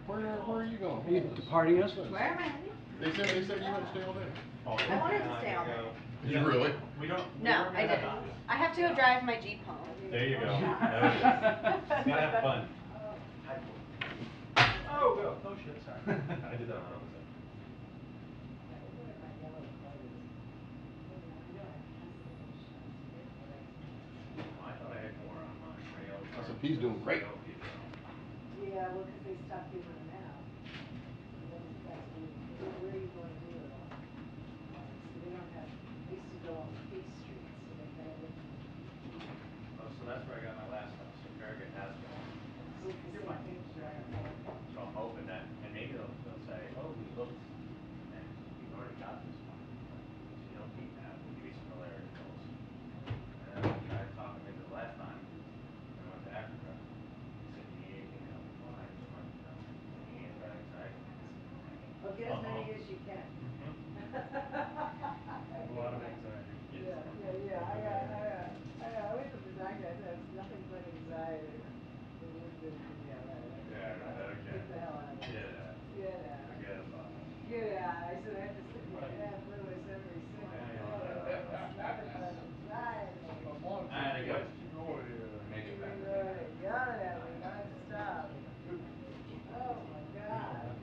Where are you going? Are you departing us? Where am I heading? They said you had to stay all day. I wanted to stay all day. Did you really? No, I didn't. I have to go drive my Jeep home. There you go. There it is. Gotta have fun. Oh, go. Oh shit, sorry. I did that on purpose. I thought I had more on my rail. S&P's doing great. Yeah, well, because they stopped giving them out. Where are you going to do it all? So they don't have, they used to go on Peace Street, so they got everything. Oh, so that's where I got my last one. So Farragut has one. So it's the same thing, So I'm hoping that, and maybe they'll say, oh, we looked, and we've already got this one. So you don't need that. We'll give you some malaria pills. And then I tried talking maybe the last time. I went to Africa. He said, you need anything else? Well, I just wanted to know. You need anxiety? Well, get as many as you can. A lot of anxiety. Yeah. I went to the doctor. I said, it's nothing but anxiety. Yeah, right, okay. Get the hell out of here. Get out. Forget about it. Get out. I said, I have to sit here and have Lewis every single day. It's nothing but anxiety. I had to go. Make it back. Yelling at me non-stop. Oh my God.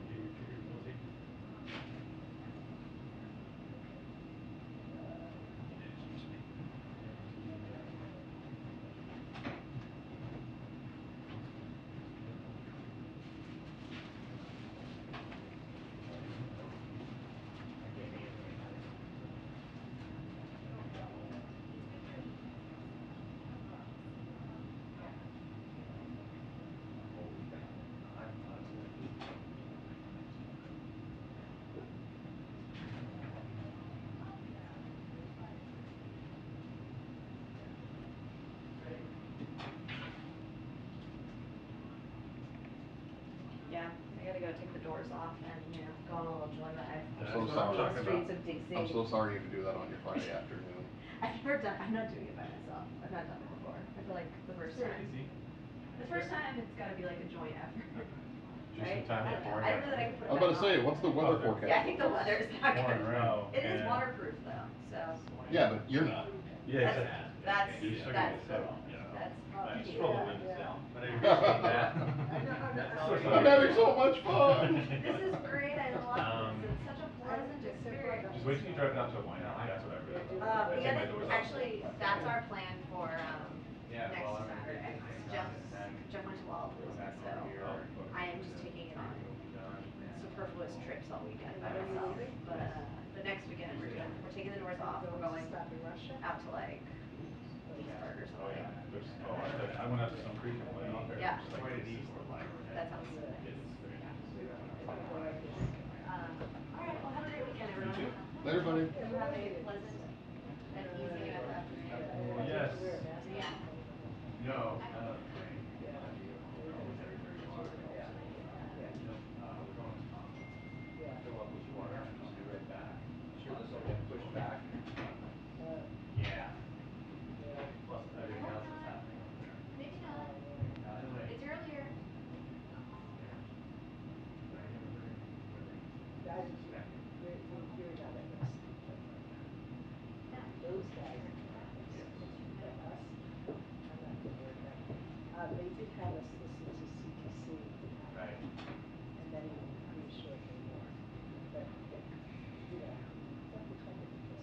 Yeah, I gotta go take the doors off and, go on a little joyride. I'm so On sorry. the streets of DC. I'm so sorry you have to do that on your Friday afternoon. I've never done, I'm not doing it by myself. I've not done it before. I feel like the first time. Easy. The first time, it's gotta be like a joint effort. Just Right? in time I before. don't know that I can put it I was about to back say, on. what's the weather forecast? Yeah, I think the weather is not Pouring good. rain. It is Yeah. waterproof though, so. Yeah, but you're not. Yeah, That's You're still gonna get sick. that's It's key. full of wind still. But I appreciate that. I'm having so much fun. This is great, I love this, it's such a pleasant experience. Just wait till you drive it out to a wine. That's what I really We I take my gotta, doors off. actually, that's our plan for, Yeah, next well, I mean, Saturday. Jeff went to Lollapalooza, so I am just taking it on superfluous trips all weekend by myself. But, the next weekend, we're taking the doors off, we're going Stop in Russia? out to like Leesburg or Oh, yeah. something. I went out to some creek and went out there. Yeah. Just like this. That sounds nice. All right, well, have a great weekend, everyone. You too. Later, buddy. You have a pleasant and easy afternoon. Yes. Yeah. No. Fill up with water and just be right back. Sure, this will get pushed back. Yeah. Plus everything else that's happening over there. Maybe not. It's earlier. Guys, you're not at risk. Those guys, but us, I'm not gonna worry about it. They did have us listen to CTC. Right. And then even pretty shortly more. But, what the fuck is this?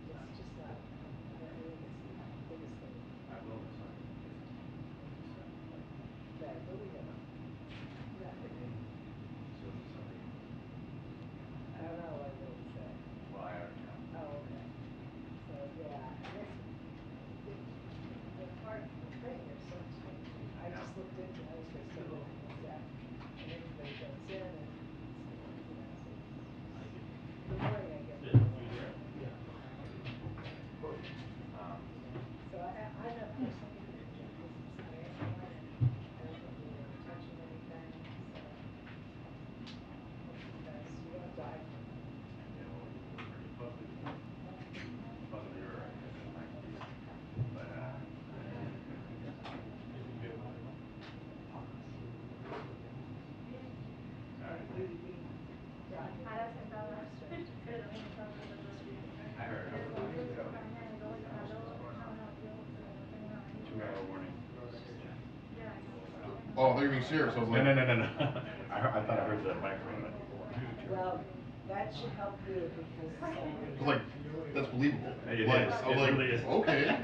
It's just not, I think it's the biggest thing I will miss it. that really have. I don't know what it would say. Well, I already know. Oh, okay. So, yeah, and the part of the thing is so I just looked into it, I was just looking at that, and everybody goes in and, the morning I get. So I'm not for something to do with this. I don't think we want to Oh, they're being serious. I was like, No. I thought I heard the microphone. Well, that should help you because, I was like, that's believable. It Like, is. I was It like, really is. okay.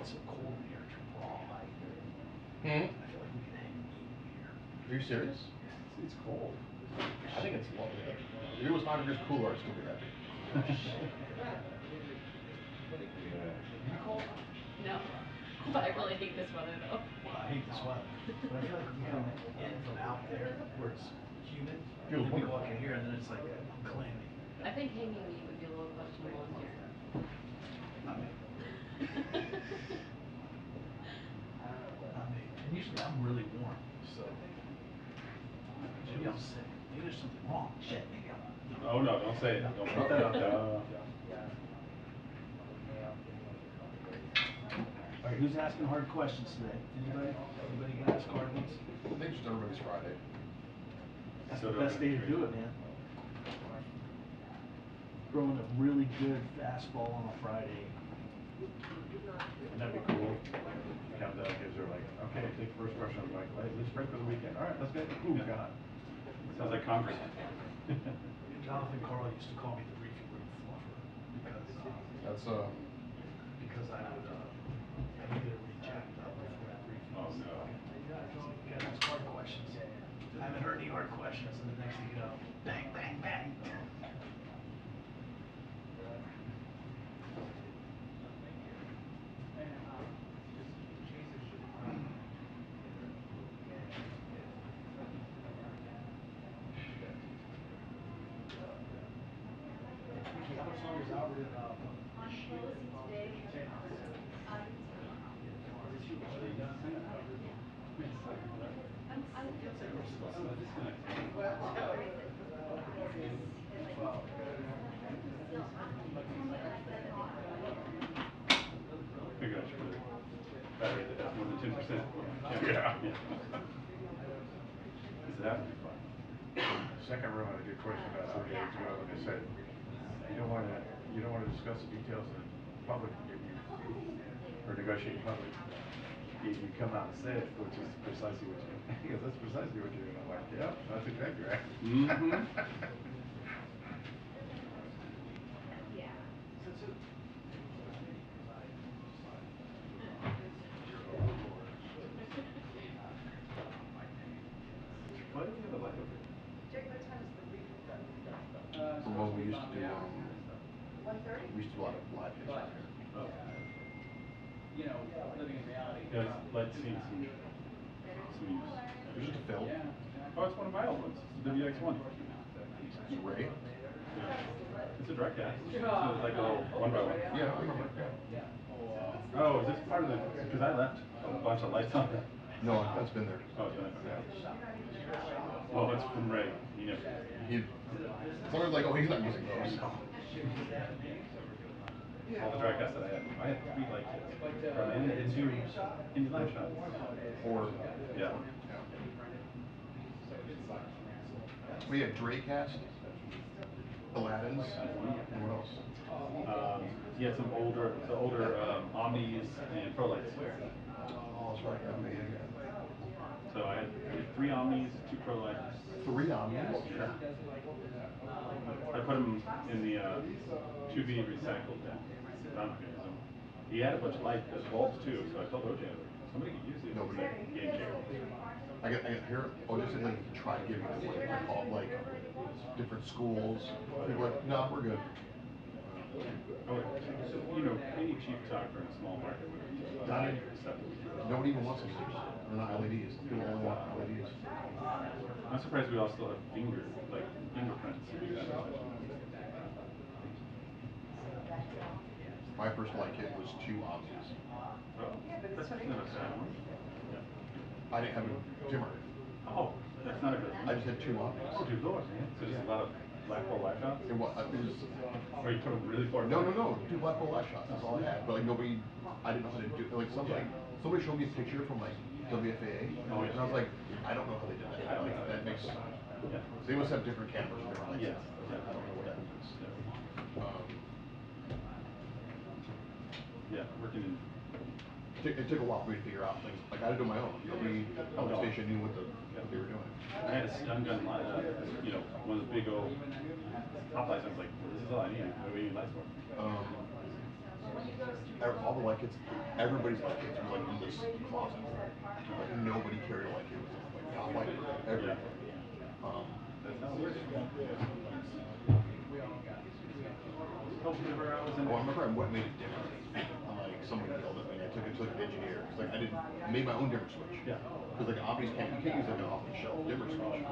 It's so cold in here to brawl. Hmm? I feel like we could hang meat in here. Are you serious? It's cold. I think it's lovely. If it was 5 degrees cooler, I'd still be happy. Yeah. You cold? No, but I really hate this weather though. Well, I hate this weather, but I feel like we come in from out there where it's humid, Feels and then we wonderful. walk in here and then it's like clammy. I think hanging meat would be a little questionable in here. Not me. Not me. And usually I'm really warm, so maybe I'm sick. Maybe there's something wrong. Shit, maybe I'm. Oh no, don't say it. Don't put that out there. All right, who's asking hard questions today? Anybody? Anybody gonna ask hard ones? I think just everybody's Friday. That's So the best day to do it, man. Throwing a really good fastball on a Friday. Wouldn't that be cool? Comes out, kids are like, okay, take the first question. I'm like, let's break for the weekend. All right, let's go. Oh God. Sounds like Congress. Jonathan Carl used to call me the briefing room fluffer That's because I would I would get a reject before that briefing. Oh no. You gotta ask hard questions. I haven't heard any hard questions, and the next thing you know, bang, bang, bang. How much longer is Albert in I'm closing today. Figure I should put a battery that has more than 10%. Yeah. This would have to be fun. second room had a good question about how they do it, and they said, you don't want to discuss the details in public if you, or negotiate in public. You come out and say it, which is precisely what you, because that's precisely what you're doing. I'm like, yeah, that's exactly right. Yeah. Why do we have a light over here? Jake, what time is the reproductive? From what we used to do, 1:30? we used to do a lot of live hits out here. Oh. You know, living in reality. Yeah, light scenes some use. There's just a film. Oh, it's one of my old ones. It's the WX1. It's Ray. Yeah. It's a direct cast. It's like a little one by one. Yeah, I remember. Yeah. Oh, is this part of the, because I left a bunch of lights on. No, that's been there. Oh, it's been there. Yeah. Oh, it's from Ray. He never. Someone's like, oh, he's not using those. All the direct casts that I had 3 light kits from in live shots. Or, Yeah. We had Draycast, Aladdin's, and what else? He had some older Omnis and Pro lights. Oh, that's right. Yeah. So I had 3 Omnis, 2 Pro lights. 3 Omnis? Yeah. I put them in the to be recycled bin. He had a bunch of light bulbs too, so I told OJ, somebody could use these. Nobody. Game changer. I get here. Oh, just like try giving them away. They call like different schools. People like, no, we're good. Oh, so, you know, any cheap photographer in a small market would have died for stuff. Nobody even wants them. They're not LEDs. People only want LEDs. I'm surprised we all still have fingerprints. My first light kit was 2 Omnis. Oh, that's not a bad one. I didn't have a dimmer. Oh, that's not a good one. I just had 2 Omnis. Oh, dude, Lord, man. So just a lot of black hole light shots? It was. Or you put them really far No, back? no. 2 black hole light shots. That's all I had. But like nobody, I didn't know how to do it. Like somebody showed me a picture from like WFAA, and I was like, I don't know how they did that. Like that makes. Yeah. They must have different cameras and different lights. Yes. Yeah. I don't know what that means. Yeah, working in. It took a while for me to figure out things. Like I had to do my own. Nobody on the station knew what they were doing. I had a stun gun light, one of those big old top lights. I was like, this is all I need. What do we need lights for? All the light kits, everybody's light kits were like in this closet. Like nobody carried a light kit. It was just like top light for everything. That's how it works. Oh, I remember I went and made a dimmer. And like somebody yelled at me. I took it to like an engineer. Cause like I made my own dimmer switch. Yeah. Cause like Omnis you can't use like an off the shelf dimmer switch.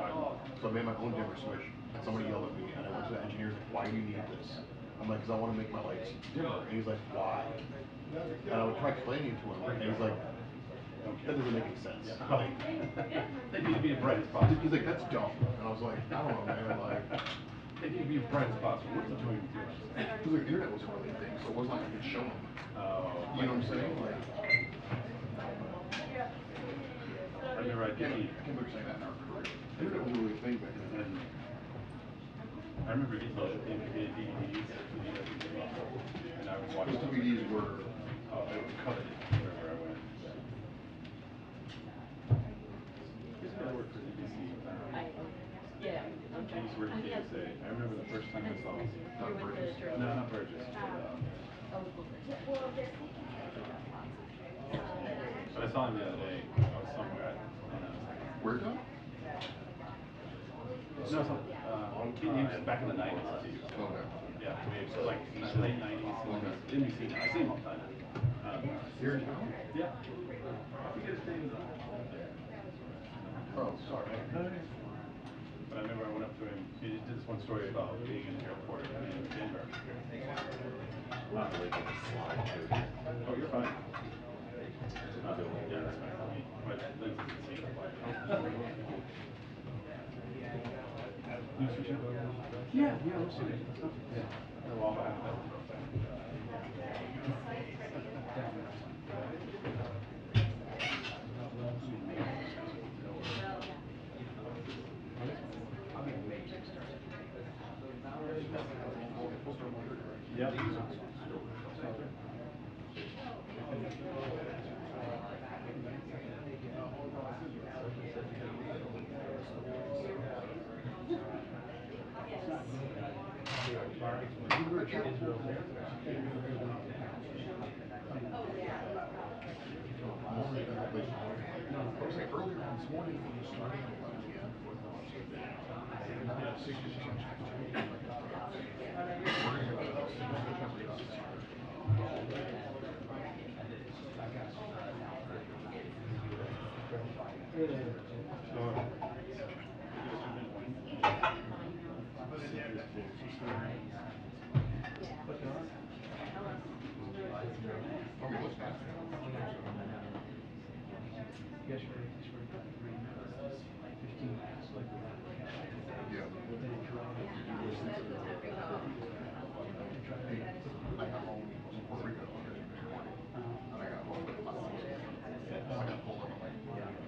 So I made my own dimmer switch. And somebody yelled at me, and I went to the engineer. Like, why do you need this? I'm like, cause I want to make my lights dimmer. And he's like, why? And I would try explaining to him, and he's like, that doesn't make any sense. Like, they need to be as bright as possible. He's like, that's dumb. And I was like, I don't know, man. Like, they need to be as bright as possible. What's the doing to us? Because the internet wasn't really a thing, so it wasn't like I could show him. You know what I'm saying? Like, I remember I can't believe saying that in our career. Internet wasn't really a thing back then. I remember getting the DVDs, and I was watching. Those DVDs were coveted wherever I went. Here's how I worked for NBC. Yeah. I used to work at KSA. I remember the first time I saw Not Burgess. No, not Burgess. But I saw him the other day. I was somewhere. Where, Tom? No, he was back in the 90s. Okay. Yeah, like late 90s. NBC. I see him all the time. Here in town? Yeah. I forget his name. Oh, sorry. But I remember I went up to him. He did this one story about being in the airport in Denver. Oh, you're fine. Yeah, that's fine for me. My lens isn't seeing it. You switch it? Yeah, let's do it. Yeah. No, well, I'm behind that. Yep. More than that, like, I was saying earlier this morning, it was starting at 11 p.m. for most of the day. And now it's 60% chance to be like, we're gonna get a 60% chance we get out this year. I mean, what's that? Yesterday, I swear to God, it rained like 15 minutes, like without a catch. Yeah. Then it dried. I got home from Puerto Rico yesterday morning, and I got home at 11. So I got pulled up, I'm like,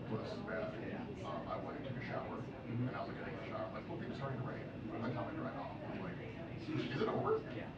well, this is bad. I went and took a shower, and I was like getting in the shower, I'm like, well, it's starting to rain. By the time I dried off, I'm like, is it over? Yeah.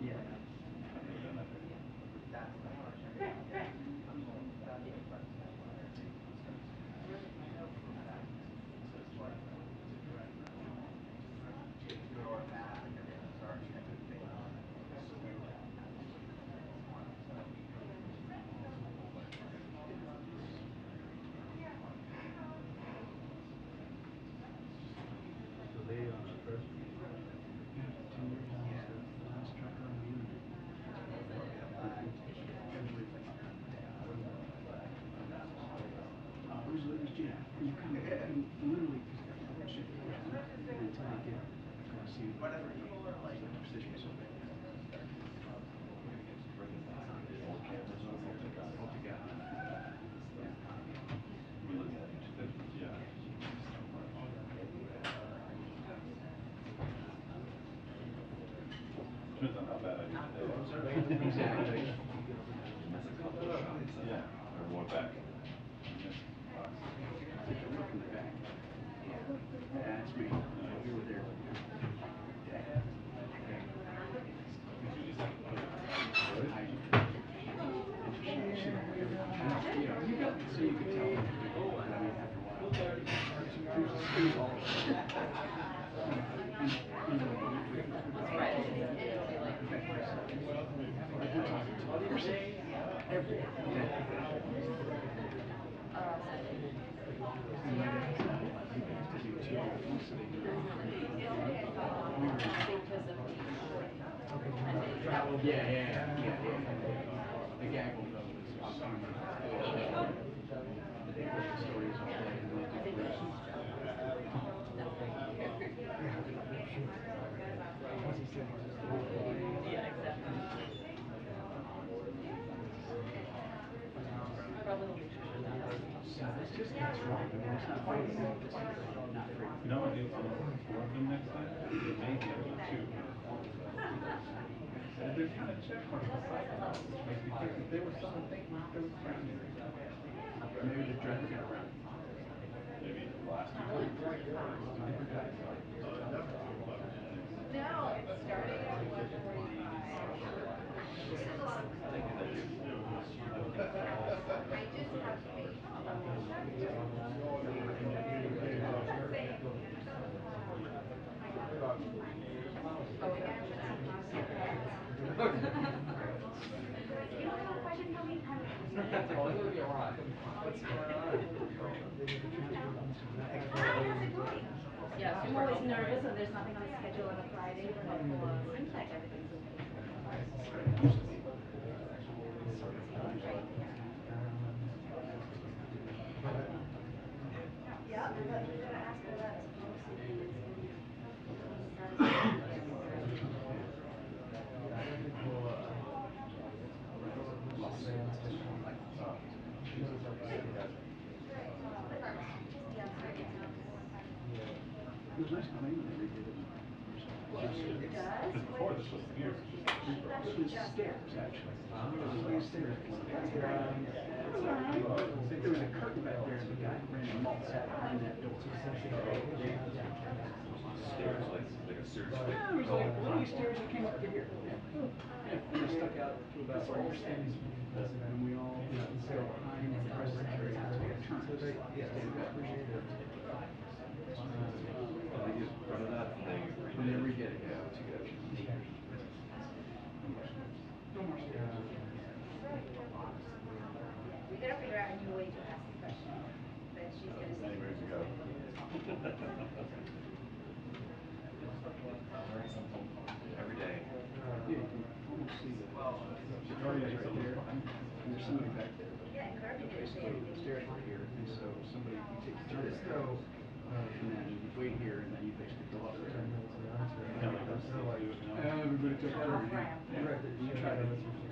Yeah. So they first 2 years I was the last trucker on the unit. It was Jim. You come literally I would shit until they get across you. Like precision so bad. Depends on how bad I do today. Exactly. Yeah, or more back. Look in the back. That's me. We were there. So you can tell. I mean, after a while. It was all. Yeah. The gaggle though was they put the stories all day and they do briefs. Yeah, exactly. Probably will make sure she's not It's just that's right. It's not afraid of them. Not afraid of You know, if four of them next time, it may be only two. And there's kind of check marks beside the house, which makes me think that they were someone thinking that there was a family there. maybe they're dragging it around. Maybe the last two times. Two different guys. No, it's starting at 1:45. Thinking that you, I think I just have faith. Oh, yeah. You don't know if I didn't know he had Yeah, I'm always nervous when there's nothing on the schedule on a Friday, but seems like everything's in place. Yeah, but we're gonna ask her that as policy meetings and It was nice clean when they redid it. It does? Because before this was piers, it was just It was stairs, actually. It was these stairs. There was a curtain back there, and the guy who ran the malt sat behind that door. Stairs, like a series. Yeah, it was like little stairs that came up to here. Yeah, and they stuck out to about where you're standing. And we all go behind the presbytery to take turns. Stand up. They get rid of that and they And then redid it, yeah, it's a good. No more stairs. we gotta figure out a new way to ask the question that she's gonna say. many moons ago. learn something every day. Yeah, you can almost see the guardians right there, and there's somebody back there. Yeah, and Kirby didn't say Basically, the anything. stairs were here, and so somebody, you take the turn back there, and then you wait here, and then you basically go up there. Everybody took a turn, yeah. You try to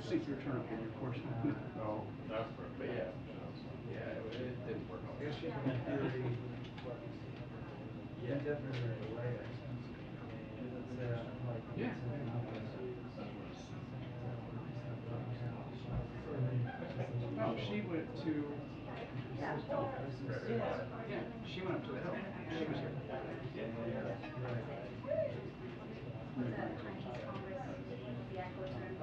sync your turn up with your horse. Oh, that's perfect. But yeah, it didn't work out. Yeah. No, she went to. Yeah, she went up to the hill. She was here. The Chinese Congress, the ACO term.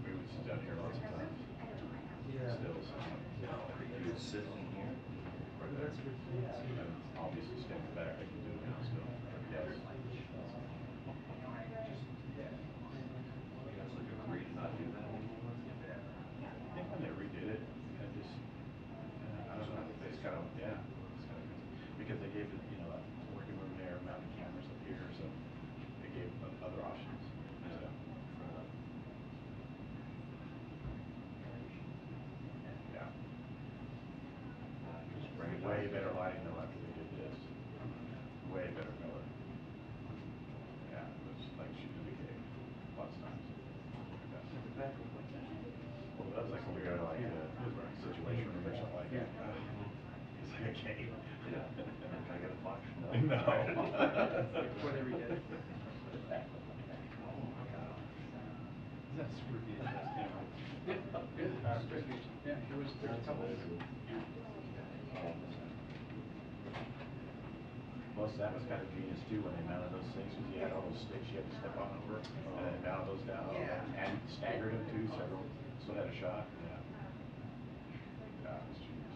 We would sit down here lots of times. Still, You would sit in here. and obviously standing back, I can do it now still. Yes. You guys like agree to not do that anymore? I think when they redid it, I just, I don't know, they just kind of, yeah. Because they gave it, a working room there, mounted cameras up here, so they gave other options. So. Yeah. Just bring it Way back. better lighting though after they did this. Way better color. Yeah, it was like shooting the cave lots of times. Well, that was like when we go to like a situation room or something like that. It's like a cave. Yeah. Can I get a flash? No. No. Before they redid it. Oh my gosh. That's super VHS camera. Yeah, it was, there's a couple. Plus, that was kind of genius too when they mounted those things, because you had all those sticks you had to step on over, and then they mounted those down, and staggered them too, so everyone still had a shot. Yeah. Yeah, it was genius.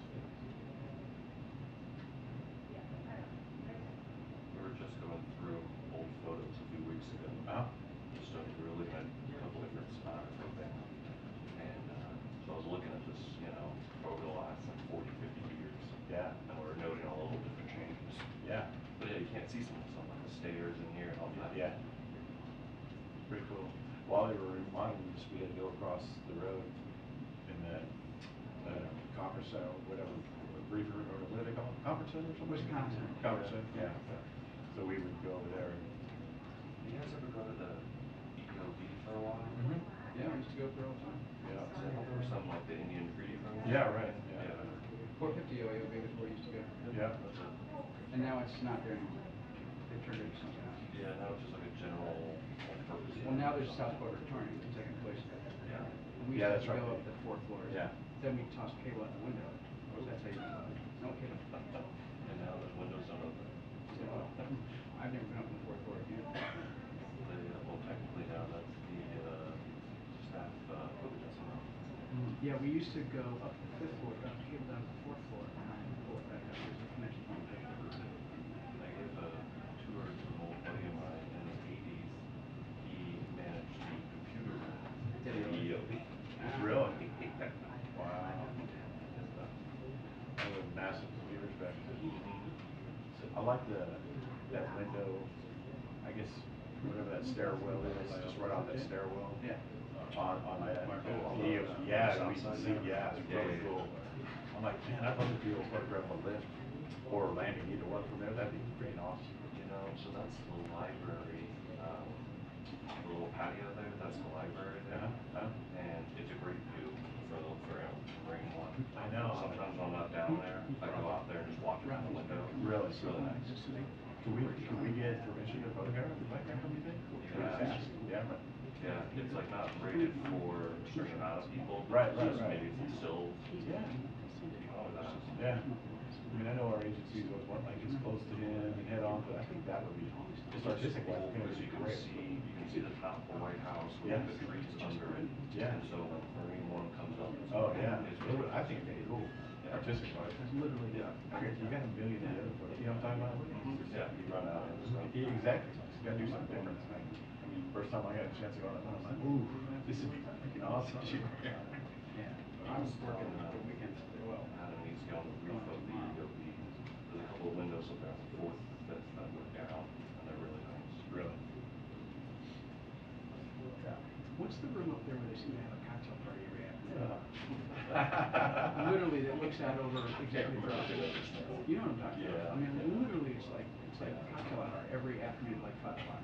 We were just going through old photos a few weeks ago. Just a really a couple different spots, I think. And so I was looking at this, over the last 40, 50 years. Yeah. And we were noting all the little different changes. Yeah. But yeah, you can't see some like the stairs in here and all that. Yeah. Pretty cool. While they were remodeling this, we had to go across the road in the conference center, whatever, briefer, or what do they call it? Conference center or something? Wisconsin. Conference center, yeah. So we would go over there and. You guys ever go to the EOD for a while? Yeah, I used to go for all the time. Yeah. There was some like the Indian Treaty Room? Yeah, right. Yeah. 450 OAOB was where I used to go. Yeah. And now it's not there anymore. They turned it into something else. Yeah, now it's just like a general purpose. Well, now there's South Dakota Returning taking place there. Yeah. And we Yeah, used that's to go right. up the fourth floor. Yeah. Then we tossed cable out the window. That's how you no cable. And now the windows don't open. So, I've never been up on the fourth floor again. Well, technically now that's the staff COVID testing room. Yeah, we used to go up the fifth floor, drop the cable down to the fourth floor, and then pull it back up. There's a connection point there. I gave a tour to an old buddy of mine, and I like that window, I guess, whatever that stairwell is, just right off that stairwell. Yeah. On that view, yeah, we can see, yeah, it's really cool. I'm like, man, I'd love to be able to photograph a lift or a landing, either one from there, that'd be freaking awesome. You know, so that's the library, the little patio there, that's the library there. And it's a great view for bringing one. I know. Sometimes when I'm not down there, I go out there and just watch it from the window. Really? It's really nice. Can we get permission to photograph it like that, what do you think? Yeah. Yeah. Yeah, it's like not rated for a certain amount of people. Right. Maybe some stills. Yeah. Yeah. I mean, I know our agencies always want like it's close to him and head on, but I think that would be just artistic wise, Because it's you gonna be can great. see the top of the White House with the trees under it. Yeah. And so when Marine One comes up. Oh, yeah. It's really, I think it'd be cool. Artistic wise. Literally. Yeah. You got a million of the other photos, you know what I'm talking about? Yeah, you run out and stuff. Yeah, exactly. You gotta do something different. I mean, first time I got a chance to go on that one, I'm like, ooh, this would be freaking awesome. Yeah. I was working the weekends as well. Adam needs to go on the roof of the EOB. There's a couple of windows up there on the fourth, fifth that look down, and they're really nice. Really? What's the room up there where they seem to have a cocktail party every afternoon? Literally, that looks out over executive director. You know what I'm talking about? Yeah. I mean, literally, it's like cocktail hour every afternoon at like 5 o'clock.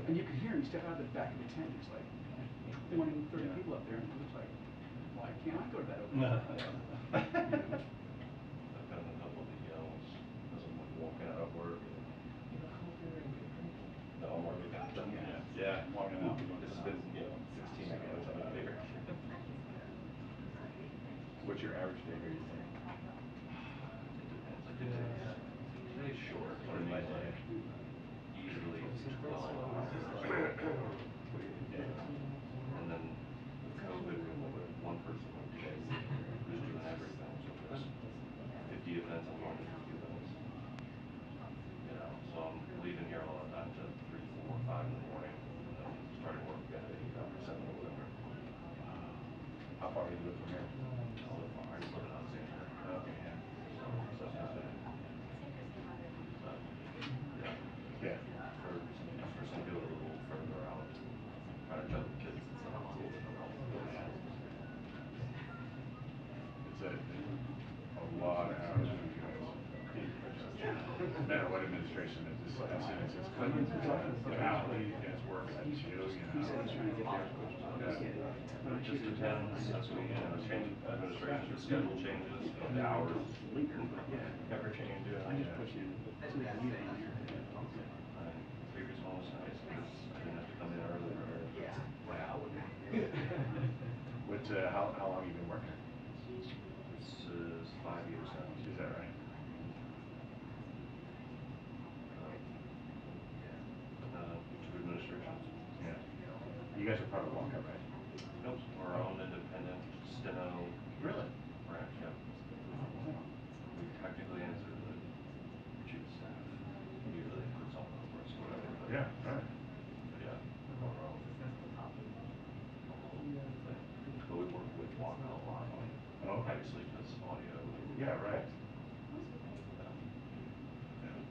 And you can hear him step out the back of the tent. It's like 20, 30 people up there, and it looks like, why can't I go to that open? I've gotten a couple of the yells as I'm like walking out of work. No, I'm already done. Yeah, walking out. This has been, 16 minutes I've been here. What's your average day here, you think? It depends. Like today's short, but I mean, like easily 12 hours. And then with COVID, we went with one person a day who's doing everything. So there's 50 events, I'm going to 50 events. You know, so I'm leaving here a lot of times at 3, 4, 5 in the morning, and then starting work again at 8, 7 or whatever. How far do you live from here? I live in Alexandria. Okay, yeah. So, Yeah. for some people a little further out, trying to juggle kids and stuff, it's a little difficult. It's a lot of hours for you guys. No matter what administration it is, as soon as it's coming, it's hourly, and it's working at you, He said he's trying to get there. But it just depends as we, change administration, the schedule changes, the hours never change. I just put you to the meeting on here. Previous one was nice because I didn't have to come in earlier. Yeah. Wow. What, how long have you been working? This is 5 years now. Is that right? Two administrations. Yeah. You guys are part of Walker, right? Nope, we're our own independent steno Really? branch, yeah. We technically answer to the chief of staff. Usually they put something over us or whatever. But Yeah, right. But yeah, we're our own. But we work with Walker a lot on, obviously, because audio. Yeah, right.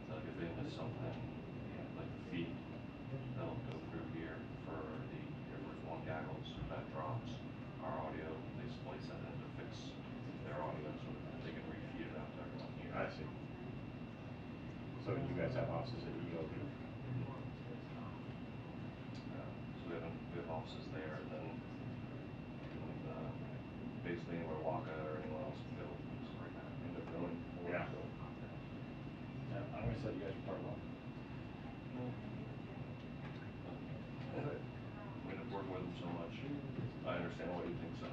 So like if they miss something, like the feed, they'll go through here for the Air Force One gaggles that drops our audio, they splice that in to fix their audio so that they can refeed it out to everyone here. I see. So you guys have offices at EOB? So we have offices there, and then basically anywhere Waka or anyone else can go, just end up going. Yeah. I'm gonna say you guys are part of one. We end up working with them so much. I understand why you think so.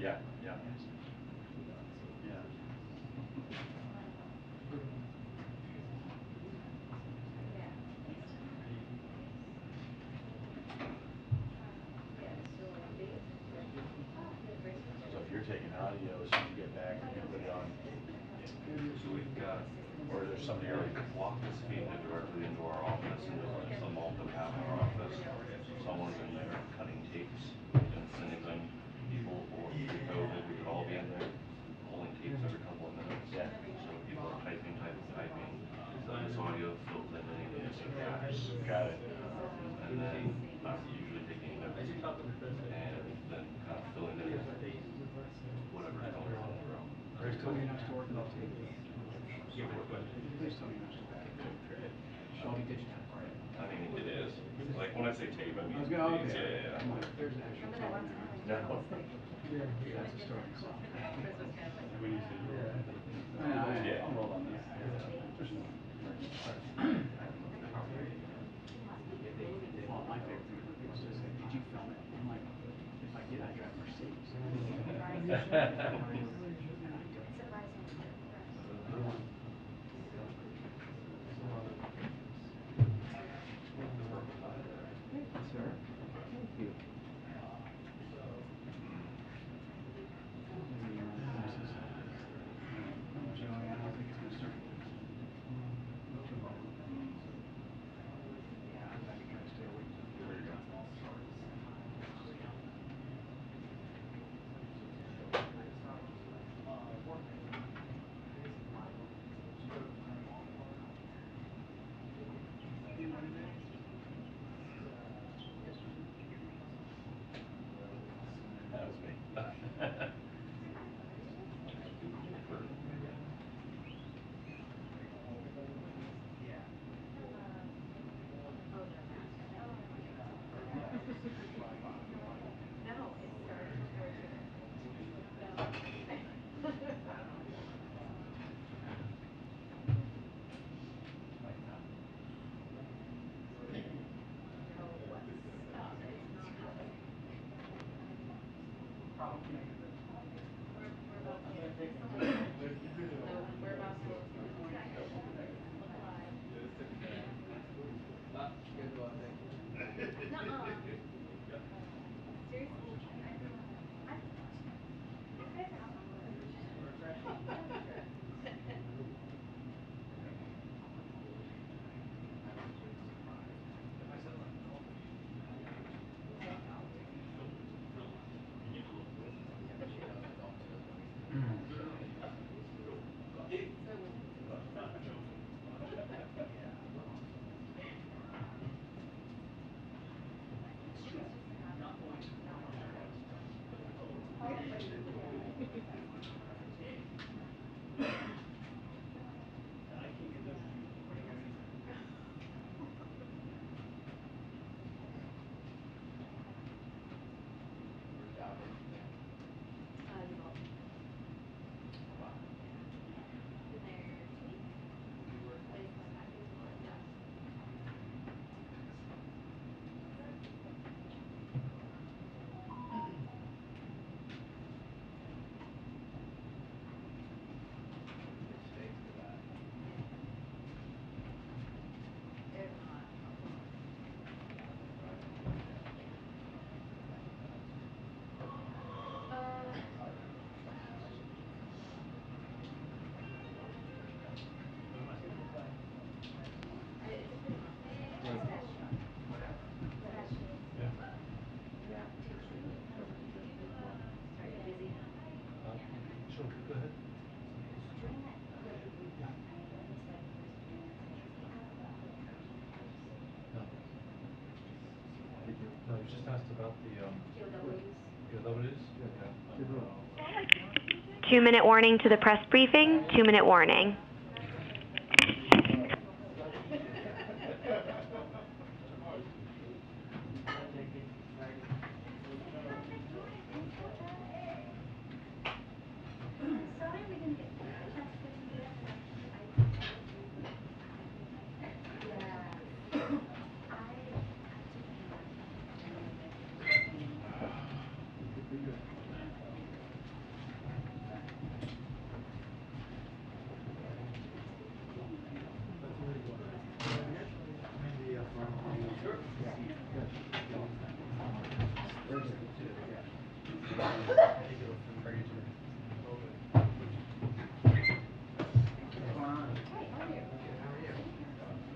Yeah, yeah. Yeah. So if you're taking audio, so you get back, you can put it on. So we've got, Or there's some area. Walker's feeding it directly into our office, into the vault that we have in our office. Someone's in there cutting tapes and sending them people, or pre-COVID, we could all be in there pulling tapes every couple of minutes. Yeah. So people are typing. got it. And then usually taking notes and then kind of filling in whatever's going on throughout. Please tell me you're not still working on tape. Please tell me you're not still working on tape. I'll be digitized. I mean, it is. Like when I say tape, I mean, I was gonna, okay. yeah. I'm like, there's an actual tape in there. No. Yeah, that's a story. So. When you say Yeah. I'll roll on this. There's no. Well, my favorite thing when people say, did you film it? I'm like, if I did, I'd drive Mercedes. And I don't. Sir, thank you. Joanne, I think it's gonna start. That was me. Sure, go ahead. No. No, you just asked about the POWs? Yeah. 2-minute warning to the press briefing. 2-minute warning.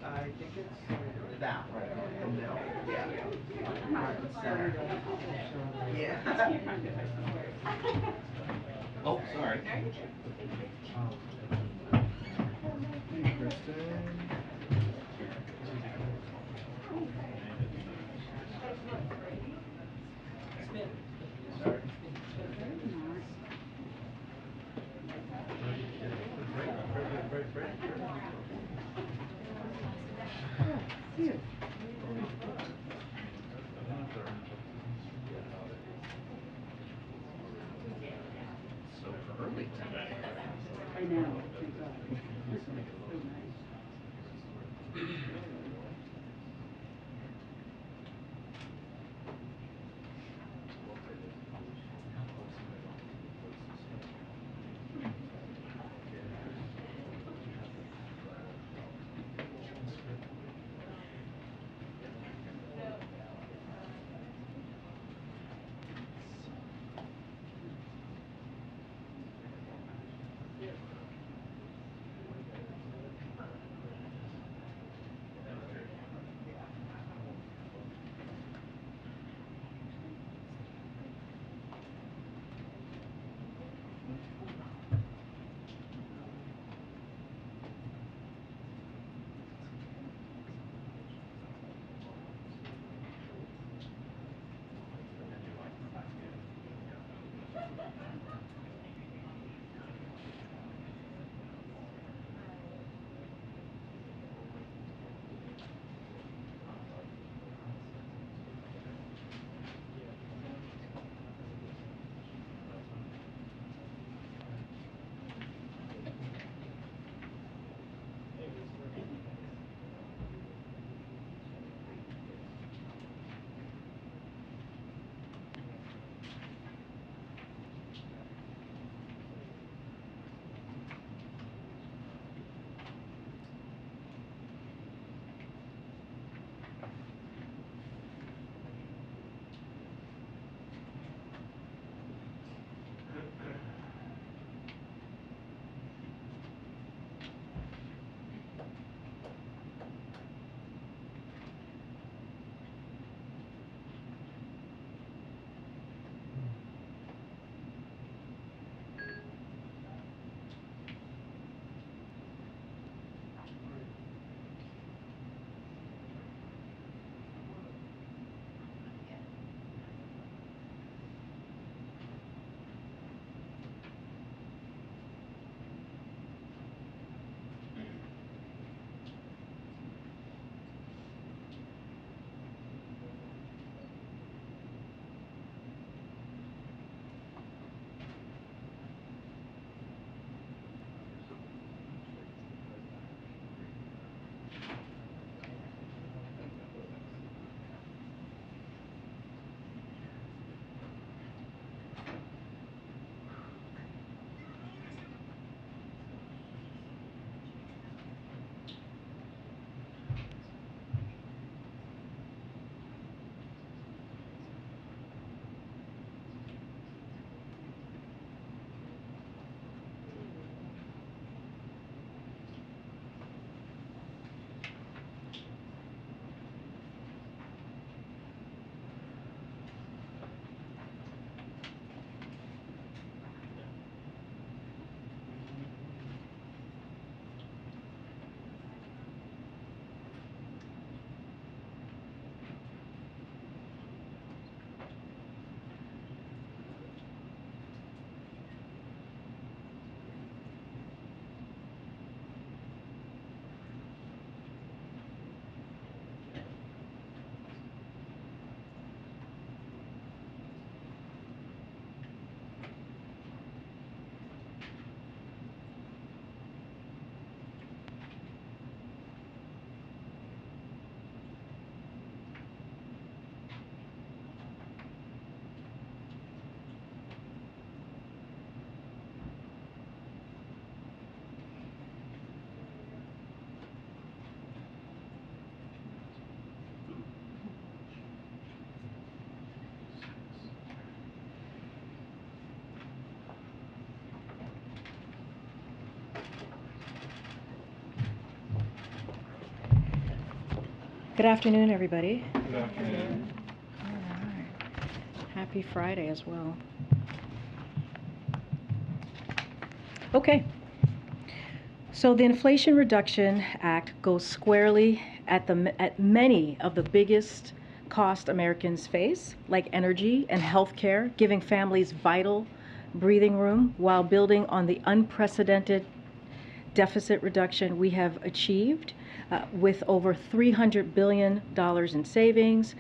I think it's that one. And no. Yeah. Yeah. Oh, sorry. Kristen. Yeah. So early today. I know, thank God. This is so nice. Good afternoon, everybody. Good afternoon. All right. Happy Friday as well. Okay. So the Inflation Reduction Act goes squarely at many of the biggest costs Americans face, like energy and healthcare, giving families vital breathing room while building on the unprecedented deficit reduction we have achieved with over $300 billion in savings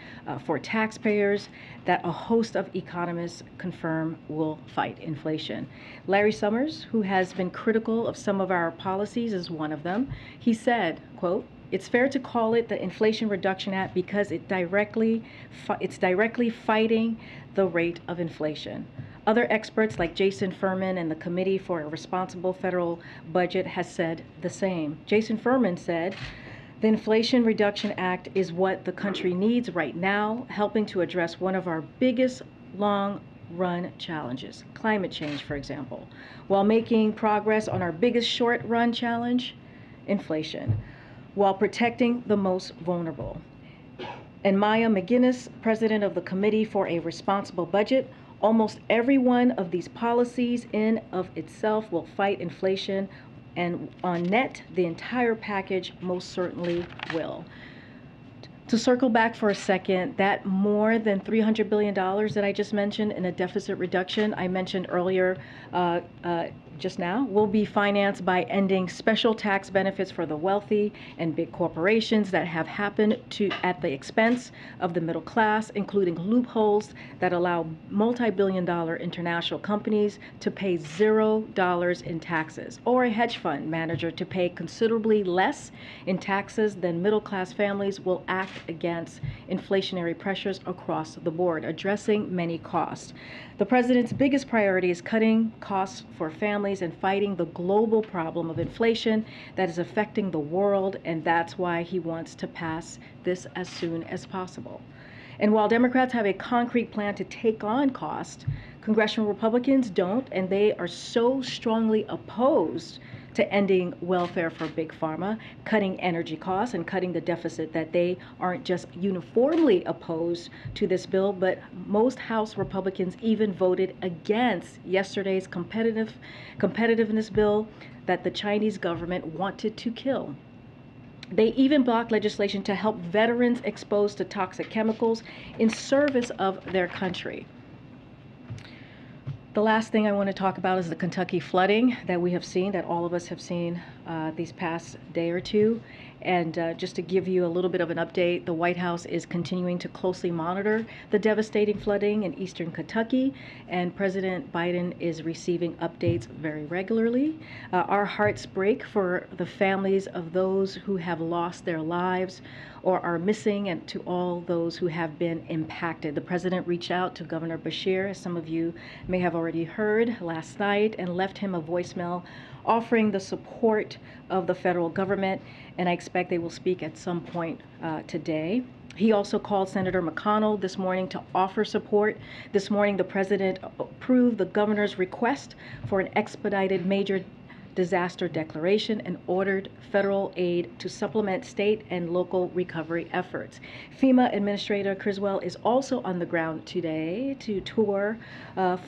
for taxpayers that a host of economists confirm will fight inflation. Larry Summers, who has been critical of some of our policies, is one of them. He said, quote, "It's fair to call it the Inflation Reduction Act because it's directly fighting the rate of inflation." Other experts like Jason Furman and the Committee for a Responsible Federal Budget has said the same. Jason Furman said, "The Inflation Reduction Act is what the country needs right now, helping to address one of our biggest long-run challenges, climate change, for example, while making progress on our biggest short-run challenge, inflation, while protecting the most vulnerable." And Maya McGinnis, president of the Committee for a Responsible Budget, "Almost every one of these policies in of itself will fight inflation, and on net, the entire package most certainly will." To circle back for a second, that more than $300 billion that I just mentioned in a deficit reduction I mentioned earlier just now will be financed by ending special tax benefits for the wealthy and big corporations that have happened at the expense of the middle class, including loopholes that allow multi-billion-dollar international companies to pay $0 in taxes, or a hedge fund manager to pay considerably less in taxes than middle-class families will act against inflationary pressures across the board, addressing many costs. The president's biggest priority is cutting costs for families and fighting the global problem of inflation that is affecting the world, and that's why he wants to pass this as soon as possible. And while Democrats have a concrete plan to take on cost, congressional Republicans don't, and they are so strongly opposed to ending welfare for big pharma, cutting energy costs, and cutting the deficit that they aren't just uniformly opposed to this bill, but most House Republicans even voted against yesterday's competitiveness bill that the Chinese government wanted to kill. They even blocked legislation to help veterans exposed to toxic chemicals in service of their country. The last thing I want to talk about is the Kentucky flooding that we have seen, that all of us have seen these past day or two. And just to give you a little bit of an update, the White House is continuing to closely monitor the devastating flooding in eastern Kentucky, and President Biden is receiving updates very regularly. Our hearts break for the families of those who have lost their lives or are missing, and to all those who have been impacted. The president reached out to Governor Beshear, as some of you may have already heard, last night, and left him a voicemail offering the support of the federal government, and I expect they will speak at some point today. He also called Senator McConnell this morning to offer support. This morning, the president approved the governor's request for an expedited major disaster declaration and ordered federal aid to supplement state and local recovery efforts. FEMA Administrator Criswell is also on the ground today to tour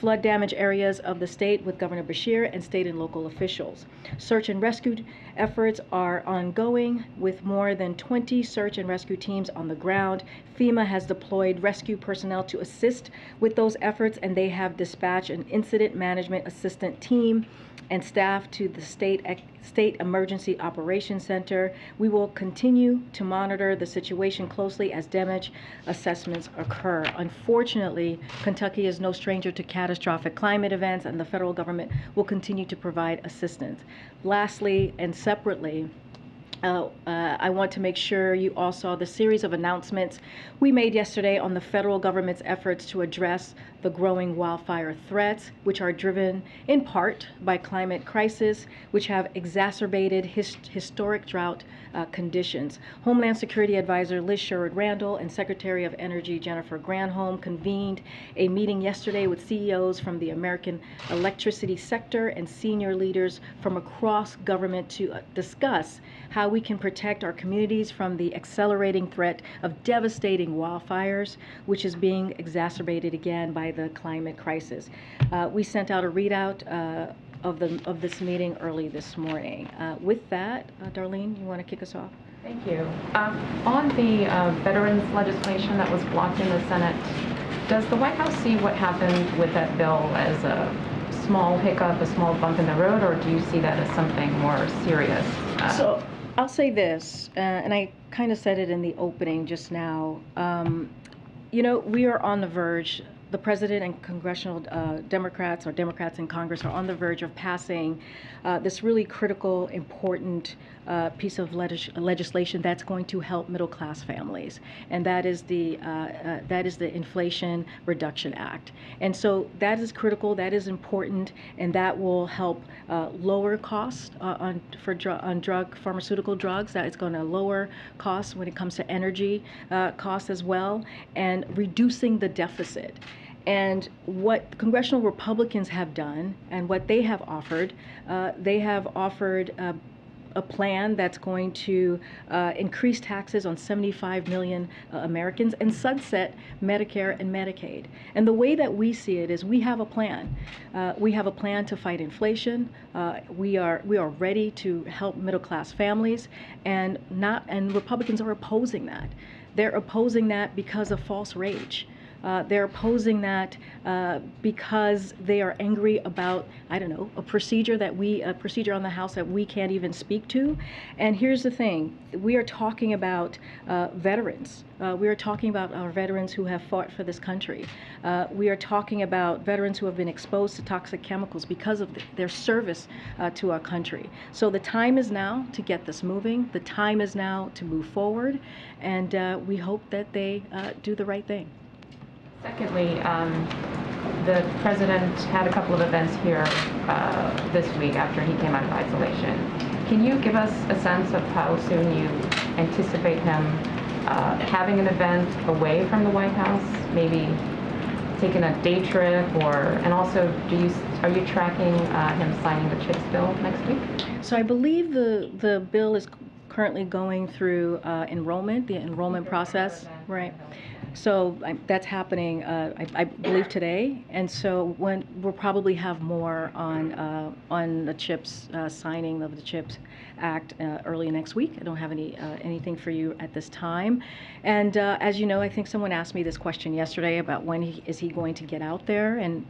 flood damaged areas of the state with Governor Beshear and state and local officials. Search and rescue efforts are ongoing with more than 20 search and rescue teams on the ground. FEMA has deployed rescue personnel to assist with those efforts, and they have dispatched an incident management assistant team and staff to the State Emergency Operations Center. We will continue to monitor the situation closely as damage assessments occur. Unfortunately, Kentucky is no stranger to catastrophic climate events, and the federal government will continue to provide assistance. Lastly, and separately, I want to make sure you all saw the series of announcements we made yesterday on the federal government's efforts to address the growing wildfire threats, which are driven in part by climate crisis, which have exacerbated historic drought conditions. Homeland Security Advisor Liz Sherrod-Randall and Secretary of Energy Jennifer Granholm convened a meeting yesterday with CEOs from the American electricity sector and senior leaders from across government to discuss how we can protect our communities from the accelerating threat of devastating wildfires, which is being exacerbated again by the climate crisis. We sent out a readout of this meeting early this morning. With that, Darlene, you want to kick us off? Thank you. On the veterans legislation that was blocked in the Senate, does the White House see what happened with that bill as a small hiccup, a small bump in the road, or do you see that as something more serious? So I'll say this, and I kind of said it in the opening just now. You know, we are on the verge. The president and congressional Democrats, or Democrats in Congress, are on the verge of passing this really critical, important piece of legislation that's going to help middle-class families, and that is the Inflation Reduction Act. And so that is critical, that is important, and that will help lower costs on pharmaceutical drugs. That is going to lower costs when it comes to energy costs as well, and reducing the deficit. And what congressional Republicans have done and what they have offered a plan that's going to increase taxes on 75 million Americans and sunset Medicare and Medicaid. And the way that we see it is we have a plan. We have a plan to fight inflation. We are ready to help middle-class families, and Republicans are opposing that. They're opposing that because of false rage. They're opposing that because they are angry about, I don't know, a procedure on the House that we can't even speak to. And here's the thing, we are talking about veterans. We are talking about our veterans who have fought for this country. We are talking about veterans who have been exposed to toxic chemicals because of their service to our country. So the time is now to get this moving. The time is now to move forward. And we hope that they do the right thing. Secondly, the president had a couple of events here this week after he came out of isolation. Can you give us a sense of how soon you anticipate him having an event away from the White House, maybe taking a day trip, and also are you tracking him signing the CHIPS bill next week? So I believe the bill is currently going through the enrollment process, right? So that's happening, I believe, today, and so we'll probably have more on the CHIPS signing of the CHIPS Act early next week. I don't have anything for you at this time. And as you know, I think someone asked me this question yesterday about when is he going to get out there. And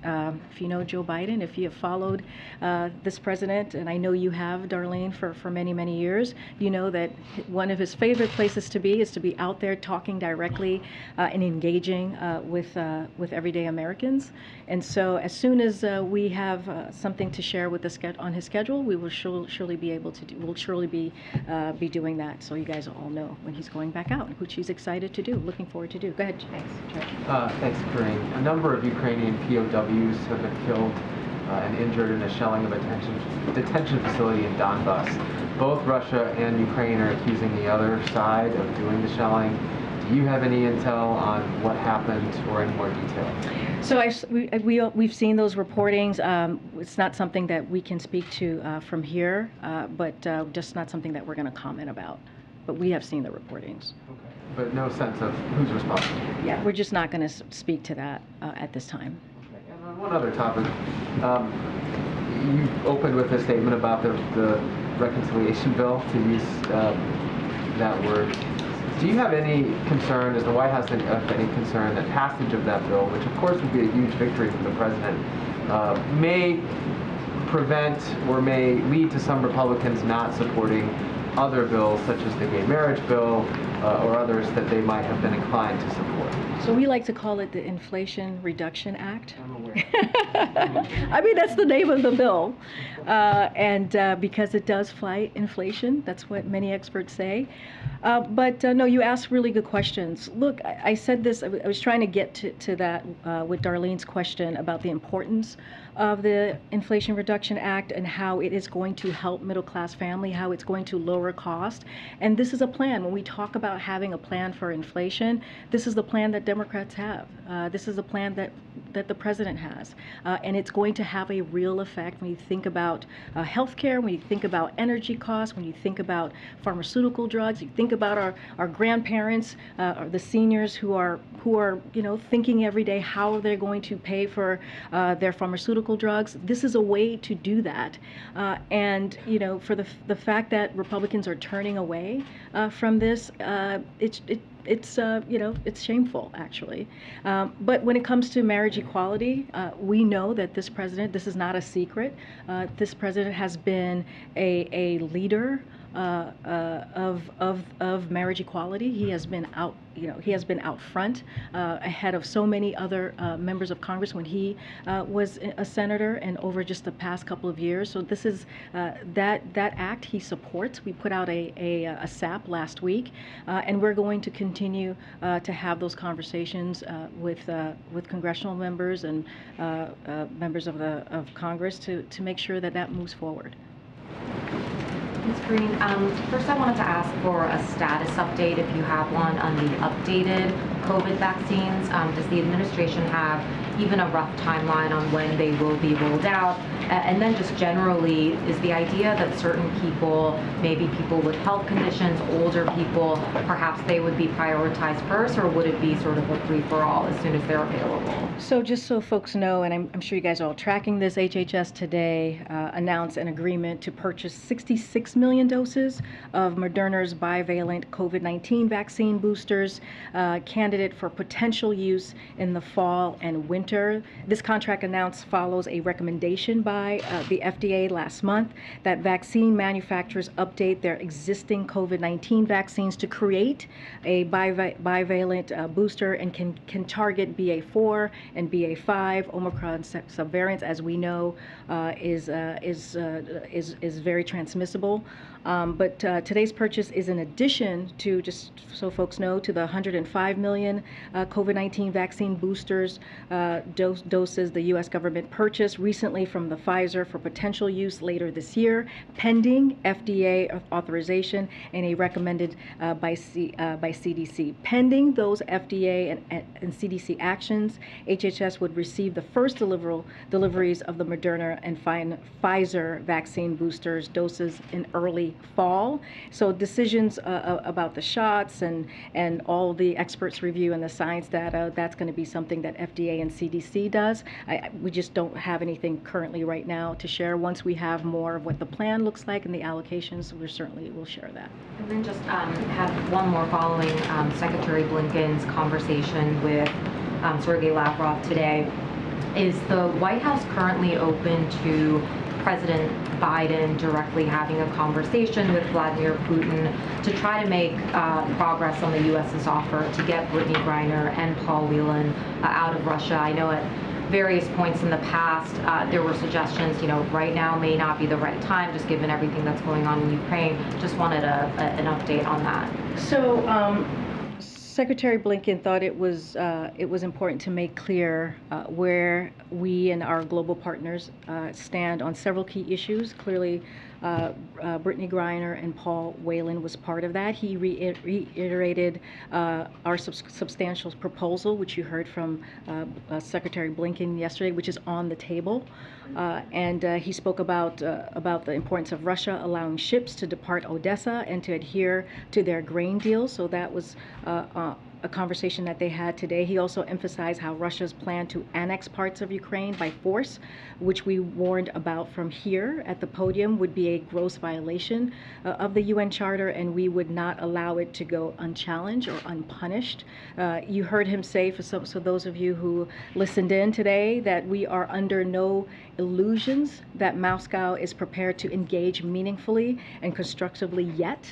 if you know Joe Biden, if you have followed this president, and I know you have, Darlene, for many, many years, you know that one of his favorite places to be is to be out there talking directly and engaging with everyday Americans. And so as soon as we have something to share with on his schedule, we will surely be able to do. We'll surely be doing that, so you guys all know when he's going back out, which he's excited to do, looking forward to do. Go ahead. Thanks, Chair. Thanks, Corinne. A number of Ukrainian POWs have been killed and injured in a shelling of a detention facility in Donbass. Both Russia and Ukraine are accusing the other side of doing the shelling. Do you have any intel on what happened or any more detail? So we've seen those reportings. It's not something that we can speak to from here, but just not something that we're going to comment about. But we have seen the reportings. Okay. But no sense of who's responsible? Yeah, we're just not going to speak to that at this time. Okay. And on one other topic, you opened with a statement about the reconciliation bill, to use that word. Do you have any concern, does the White House have any concern that passage of that bill, which of course would be a huge victory for the president, may prevent or may lead to some Republicans not supporting other bills such as the gay marriage bill or others that they might have been inclined to support? So we like to call it the Inflation Reduction Act. I'm aware. I mean, that's the name of the bill. And because it does fight inflation, that's what many experts say. But no, you asked really good questions. Look, I said this, I was trying to get to that with Darlene's question about the importance of the Inflation Reduction Act and how it is going to help middle-class family, how it's going to lower cost. And this is a plan. When we talk about having a plan for inflation, this is the plan that Democrats have. This is a plan that the president has. And it's going to have a real effect when you think about healthcare, when you think about energy costs, when you think about pharmaceutical drugs, you think about our grandparents, the seniors who are thinking every day how they're going to pay for their pharmaceutical drugs. This is a way to do that. And for the fact that Republicans are turning away from this, it's it's shameful, actually. But when it comes to marriage equality, we know that this president, this is not a secret, this president has been a leader of marriage equality. He has been out, he has been out front, ahead of so many other members of Congress when he was a senator, and over just the past couple of years. So this is that act he supports. We put out a SAP last week, and we're going to continue to have those conversations with congressional members and members of Congress to make sure that that moves forward. Ms. Green, first I wanted to ask for a status update, if you have one, on the updated COVID vaccines. Does the administration have even a rough timeline on when they will be rolled out? And then just generally, is the idea that certain people, maybe people with health conditions, older people, perhaps they would be prioritized first, or would it be sort of a free-for-all as soon as they're available? So just so folks know, and I'm sure you guys are all tracking this, HHS today announced an agreement to purchase 66 million doses of Moderna's bivalent COVID-19 vaccine boosters, candidate for potential use in the fall and winter. This contract announced follows a recommendation by the FDA last month that vaccine manufacturers update their existing COVID-19 vaccines to create a bivalent booster and can target BA4 and BA5. Omicron subvariants, as we know, is very transmissible. But today's purchase is in addition to, just so folks know, to the 105 million COVID-19 vaccine boosters doses the U.S. government purchased recently from the Pfizer for potential use later this year, pending FDA authorization and a recommended by CDC. Pending those FDA and CDC actions, HHS would receive the first deliveries of the Moderna and Pfizer vaccine boosters doses in early fall. So decisions about the shots and all the experts review and the science data, that's going to be something that FDA and CDC does. We just don't have anything currently right now to share. Once we have more of what the plan looks like and the allocations, we certainly will share that. And then just have one more following Secretary Blinken's conversation with Sergei Lavrov today. Is the White House currently open to President Biden directly having a conversation with Vladimir Putin to try to make progress on the U.S.'s offer to get Brittany Griner and Paul Whelan out of Russia? I know at various points in the past there were suggestions, right now may not be the right time, just given everything that's going on in Ukraine. Just wanted an update on that. So Secretary Blinken thought it was important to make clear where we and our global partners stand on several key issues. Clearly, Brittany Griner and Paul Whelan was part of that. He reiterated our substantial proposal, which you heard from Secretary Blinken yesterday, which is on the table. And he spoke about the importance of Russia allowing ships to depart Odessa and to adhere to their grain deal. So that was a conversation that they had today. He also emphasized how Russia's plan to annex parts of Ukraine by force, which we warned about from here at the podium, would be a gross violation of the UN Charter, and we would not allow it to go unchallenged or unpunished. You heard him say, so those of you who listened in today, that we are under no illusions that Moscow is prepared to engage meaningfully and constructively yet.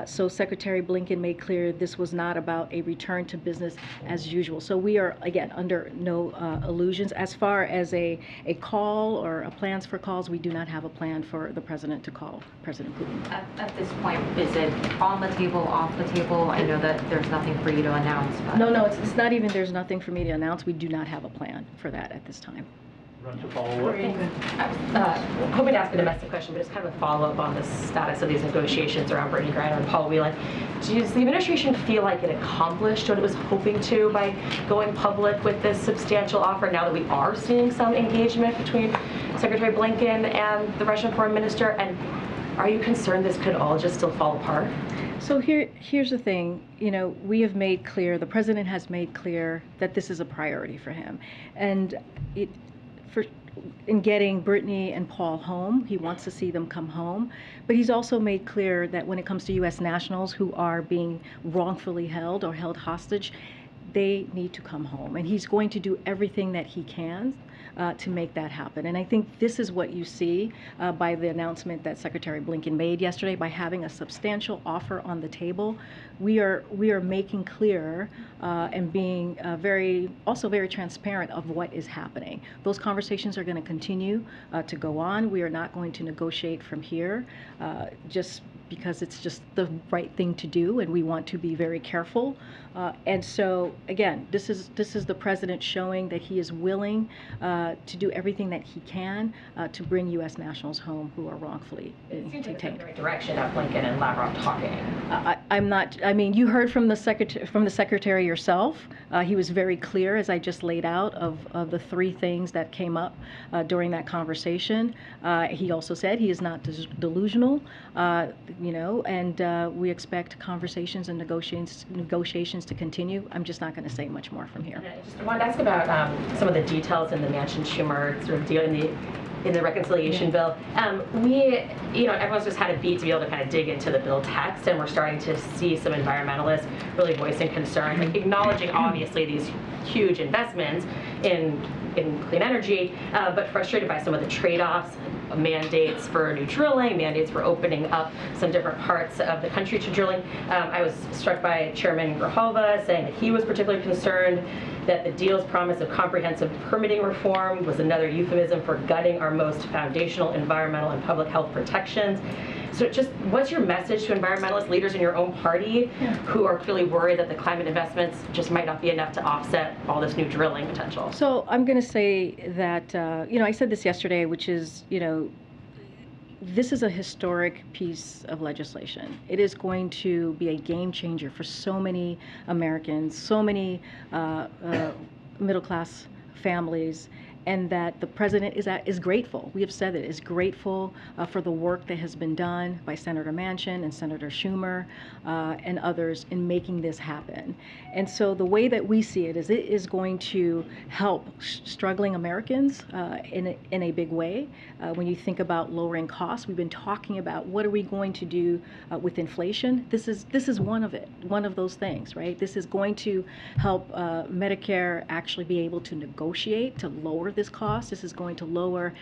So Secretary Blinken made clear this was not about a return to business as usual. So we are, again, under no illusions. As far as a call or plans for calls, we do not have a plan for the president to call President Putin. At this point, is it on the table, off the table? I know that there's nothing for you to announce. But No, it's not even there's nothing for me to announce. We do not have a plan for that at this time. To follow up. Hoping to ask a domestic question, but it's kind of a follow-up on the status of these negotiations around Brittany Griner and Paul Whelan. Does the administration feel like it accomplished what it was hoping to by going public with this substantial offer, now that we are seeing some engagement between Secretary Blinken and the Russian foreign minister? And are you concerned this could all just still fall apart? So here's the thing, we have made clear, the president has made clear that this is a priority for him. And in getting Brittany and Paul home. He wants to see them come home. But he's also made clear that when it comes to U.S. nationals who are being wrongfully held or held hostage, they need to come home. And he's going to do everything that he can to make that happen. And I think this is what you see by the announcement that Secretary Blinken made yesterday, by having a substantial offer on the table. We are making clear and being very transparent of what is happening. Those conversations are going to continue to go on. We are not going to negotiate from here just because it's just the right thing to do, and we want to be very careful. And so, again, this is the president showing that he is willing to do everything that he can to bring U.S. nationals home who are wrongfully detained. It seems like the right direction of Blinken and Lavrov talking. I'm not. I mean, you heard from the secretary yourself. He was very clear, as I just laid out, of the three things that came up during that conversation. He also said he is not delusional. And we expect conversations and negotiations to continue. I'm just not going to say much more from here. I just wanted to ask about some of the details in the Manchin-Schumer sort of deal in the reconciliation bill. Everyone's just had a beat to be able to kind of dig into the bill text, and we're starting to see some environmentalists really voicing concern, like acknowledging obviously these huge investments in clean energy, but frustrated by some of the trade-offs, mandates for new drilling, mandates for opening up some different parts of the country to drilling. I was struck by Chairman Grijalva saying that he was particularly concerned that the deal's promise of comprehensive permitting reform was another euphemism for gutting our most foundational environmental and public health protections. So just what's your message to environmentalist leaders in your own party who are really worried that the climate investments just might not be enough to offset all this new drilling potential? So I'm going to say that, I said this yesterday, which is, this is a historic piece of legislation. It is going to be a game changer for so many Americans, so many middle-class families, and that the president is grateful. We have said it, is grateful for the work that has been done by Senator Manchin and Senator Schumer and others in making this happen. And so the way that we see it is going to help struggling Americans in a big way. When you think about lowering costs, we've been talking about what are we going to do with inflation. This is one of those things, right? This is going to help Medicare actually be able to negotiate to lower this cost. This is going to lower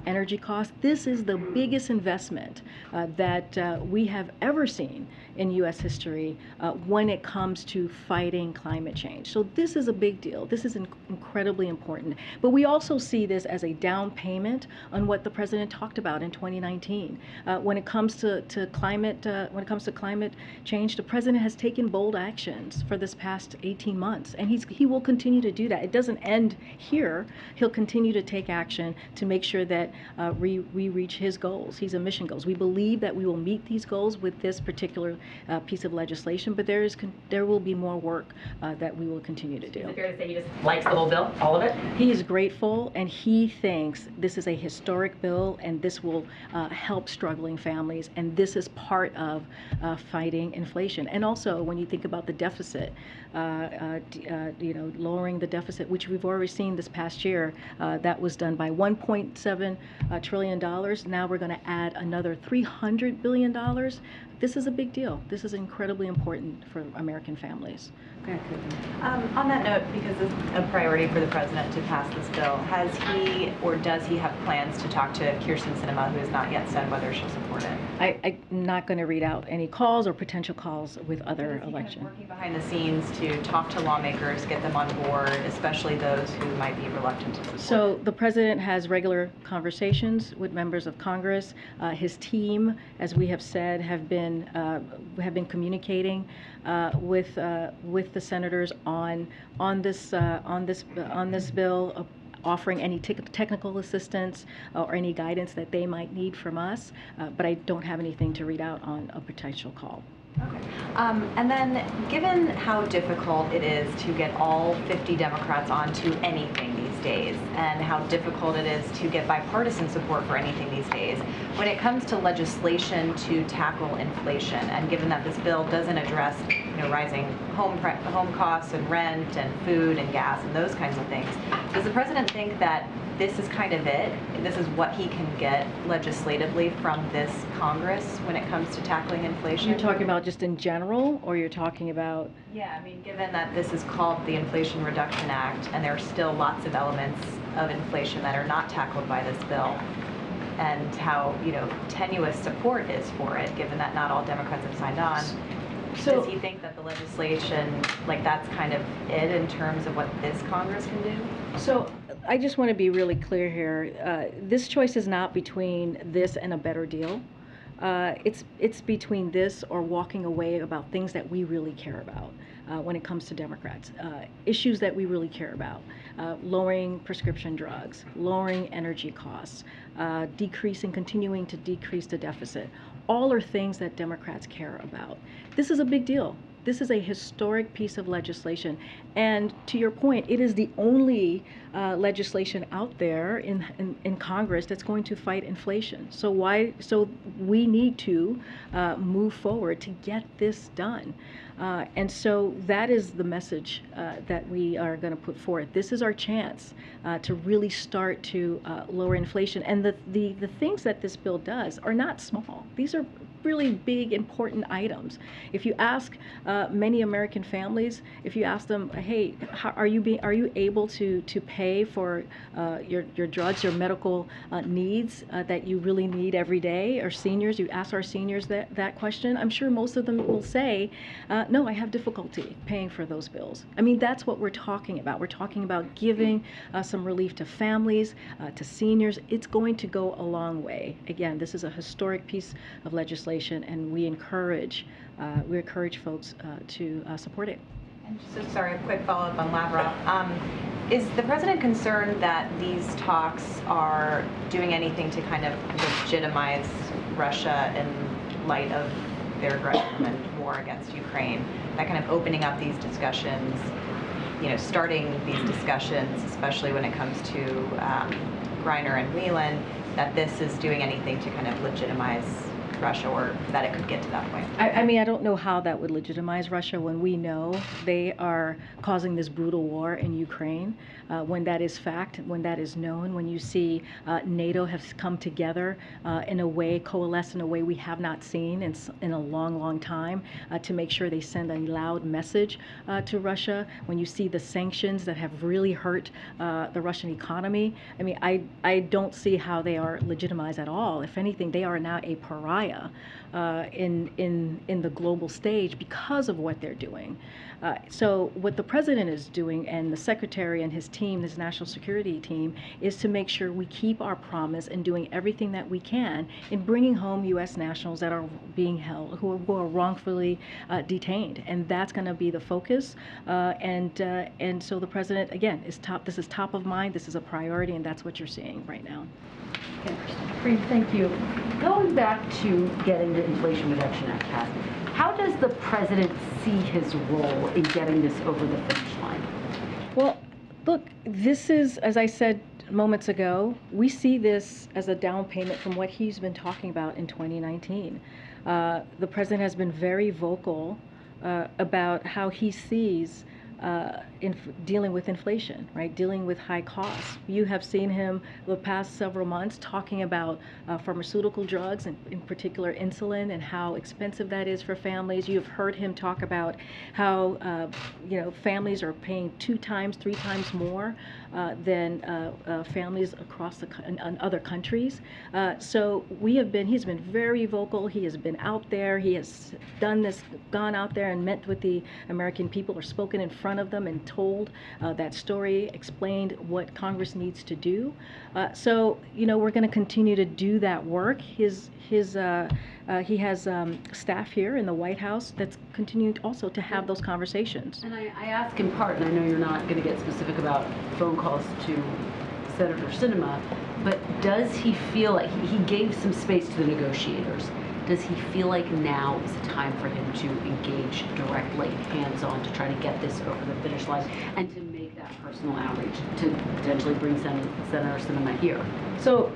energy costs. This is the biggest investment that we have ever seen in U.S. history when it comes to fighting climate change. So this is a big deal. This is incredibly important. But we also see this as a down payment on what the president talked about in 2019. When it comes to climate change, the president has taken bold actions for this past 18 months, and he will continue to do that. It doesn't end here. He'll continue to take action to make sure that we reach his goals, his emission goals. We believe that we will meet these goals with this particular piece of legislation, but there will be more work that we will continue to do. Is it fair to say he just likes the whole bill, all of it? He is grateful, and he thinks this is a historic bill, and this will help struggling families, and this is part of fighting inflation. And also, when you think about the deficit, lowering the deficit, which we've already seen this past year, that was done by $1.7 trillion. Now we're going to add another $300 billion. This is a big deal. This is incredibly important for American families. On that note, because it's a priority for the president to pass this bill, has he or does he have plans to talk to Kyrsten Sinema, who has not yet said whether she'll support it? I'm not going to read out any calls or potential calls with other elections. Working behind the scenes to talk to lawmakers, get them on board, especially those who might be reluctant to support So it. the president has regular conversations with members of Congress. His team, as we have said, have been communicating with the senators on this bill, offering any technical assistance or any guidance that they might need from us. But I don't have anything to read out on a potential call. Okay. And then, given how difficult it is to get all 50 Democrats onto anything these days and how difficult it is to get bipartisan support for anything these days. When it comes to legislation to tackle inflation, and given that this bill doesn't address rising home costs and rent and food and gas and those kinds of things, does the president think that this is kind of it? This is what he can get legislatively from this Congress when it comes to tackling inflation? You're talking about just in general, or you're talking about? Yeah, I mean, given that this is called the Inflation Reduction Act, and there are still lots of elements of inflation that are not tackled by this bill, and how, tenuous support is for it, given that not all Democrats have signed on. So, does he think that the legislation, that's kind of it in terms of what this Congress can do? So I just want to be really clear here. This choice is not between this and a better deal. It's between this or walking away about things that we really care about when it comes to Democrats. Issues that we really care about. Lowering prescription drugs, lowering energy costs, continuing to decrease the deficit. All are things that Democrats care about. This is a big deal. This is a historic piece of legislation. And to your point, it is the only legislation out there in Congress that's going to fight inflation. So we need to move forward to get this done. And so that is the message that we are going to put forth. This is our chance to really start to lower inflation. And the things that this bill does are not small. These are really big, important items. If you ask many American families, if you ask them, hey, are you able to pay for your drugs, your medical needs that you really need every day, or seniors, you ask our seniors that question, I'm sure most of them will say, no, I have difficulty paying for those bills. I mean, that's what we're talking about. We're talking about giving some relief to families, to seniors. It's going to go a long way. Again, this is a historic piece of legislation, and we encourage folks to support it. And just a quick follow-up on Lavrov. Is the president concerned that these talks are doing anything to kind of legitimize Russia in light of their aggression and war against Ukraine? That kind of opening up these discussions, starting these discussions, especially when it comes to Griner and Whelan, that this is doing anything to kind of legitimize Russia, or that it could get to that point? I mean, I don't know how that would legitimize Russia when we know they are causing this brutal war in Ukraine. When that is fact, when that is known, when you see NATO has come together in a way, coalesce in a way we have not seen in a long, long time to make sure they send a loud message to Russia. When you see the sanctions that have really hurt the Russian economy, I mean, I don't see how they are legitimized at all. If anything, they are now a pariah in the global stage because of what they're doing. So what the president is doing, and the secretary and his team, his national security team, is to make sure we keep our promise and doing everything that we can in bringing home U.S. nationals that are being held, who are wrongfully detained, and that's going to be the focus. And so the president, again, this is top of mind. This is a priority, and that's what you're seeing right now. Free, thank you. Going back to getting the Inflation Reduction Act passed, how does the president see his role in getting this over the finish line? Well, look, this is, as I said moments ago, we see this as a down payment from what he's been talking about in 2019. The president has been very vocal about how he sees dealing with inflation, right? Dealing with high costs. You have seen him the past several months talking about pharmaceutical drugs, and in particular insulin, and how expensive that is for families. You've heard him talk about how families are paying 2 times, 3 times more than families across in other countries. So he's been very vocal. He has been out there. He has done this, gone out there and met with the American people, or spoken in front of them and told that story, explained what Congress needs to do. So we're going to continue to do that work. He has staff here in the White House that's continuing also to have those conversations. And I ask in part, and I know you're not going to get specific about phone calls to Senator Sinema, but does he feel like he gave some space to the negotiators? Does he feel like now is the time for him to engage directly, hands-on, to try to get this over the finish line and to make that personal outreach to potentially bring Senator Sinema here? So,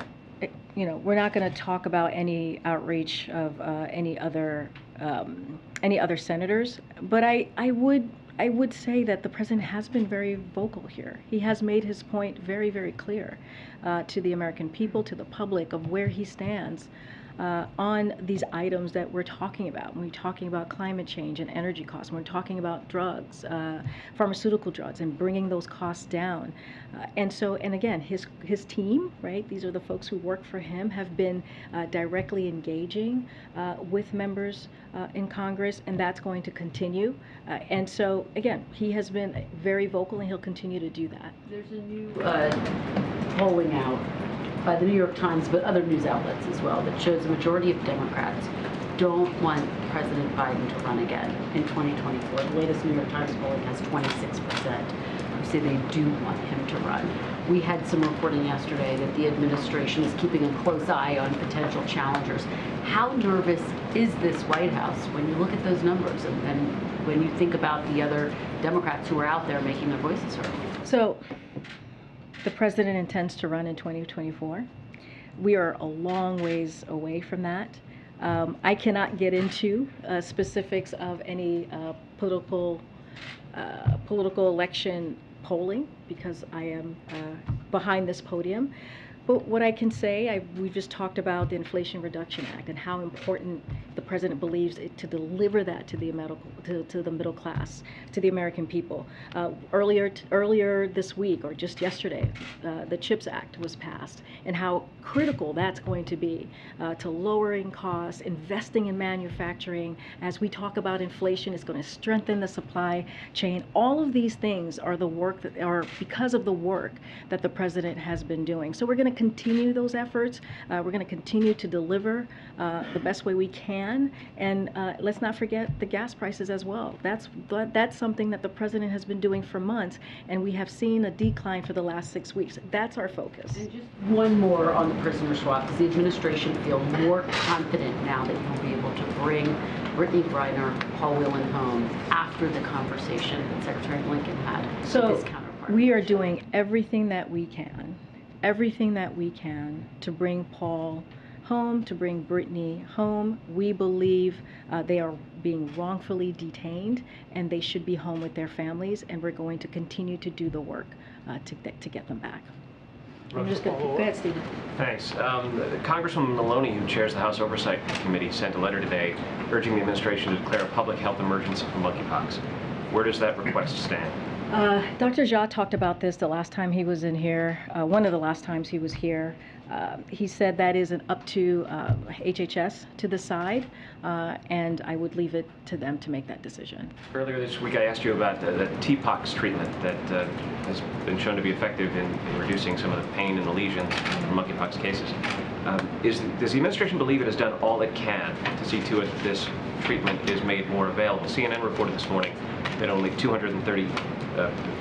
you know, we're not going to talk about any outreach of any other senators, but I would say that the president has been very vocal here. He has made his point very, very clear to the American people, to the public, of where he stands on these items that we're talking about. When we're talking about climate change and energy costs, when we're talking about drugs, pharmaceutical drugs, and bringing those costs down. And again, his team, right? These are the folks who work for him, have been directly engaging with members in Congress, and that's going to continue. And so, again, he has been very vocal, and he'll continue to do that. There's a new polling out by the New York Times, but other news outlets as well, that shows the majority of Democrats don't want President Biden to run again in 2024. The latest New York Times polling has 26% who say they do want him to run. We had some reporting yesterday that the administration is keeping a close eye on potential challengers. How nervous is this White House when you look at those numbers and when you think about the other Democrats who are out there making their voices heard? So, the president intends to run in 2024. We are a long ways away from that. I cannot get into specifics of any political election polling because I am behind this podium. But what I can say, we just talked about the Inflation Reduction Act and how important the president believes it to deliver that to the middle class, to the American people. Earlier this week, or just yesterday, the CHIPS Act was passed, and how critical that's going to be to lowering costs, investing in manufacturing. As we talk about inflation, it's going to strengthen the supply chain. All of these things are the work that are because of the work that the president has been doing. So we're going to continue those efforts. We're going to continue to deliver the best way we can, and let's not forget the gas prices as well. That's something that the president has been doing for months, and we have seen a decline for the last 6 weeks. That's our focus. And just one more on the prisoner swap. Does the administration feel more confident now that you'll be able to bring Brittany Griner, Paul Whelan home after the conversation that Secretary Blinken had with his counterpart? We are doing everything that we can to bring Paul home, to bring Brittany home. We believe they are being wrongfully detained, and they should be home with their families, and we're going to continue to do the work to get them back. I'm just going to go ahead, Stephen. Thanks. Congresswoman Maloney, who chairs the House Oversight Committee, sent a letter today urging the administration to declare a public health emergency for monkeypox. Where does that request stand? Dr. Jha talked about this the last time he was in here, one of the last times he was here. He said that is up to HHS to decide, and I would leave it to them to make that decision. Earlier this week I asked you about the TPOXX treatment that has been shown to be effective in reducing some of the pain and the lesions from monkeypox cases. Does the administration believe it has done all it can to see to it that this treatment is made more available? CNN reported this morning that only 230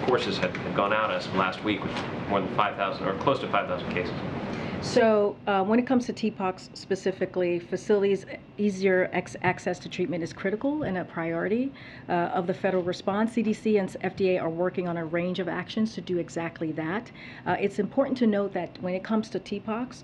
courses had gone out as of last week with more than 5,000 or close to 5,000 cases. So when it comes to TPOXX specifically, facilities' easier access to treatment is critical and a priority of the federal response. CDC and FDA are working on a range of actions to do exactly that. It's important to note that when it comes to TPOXX,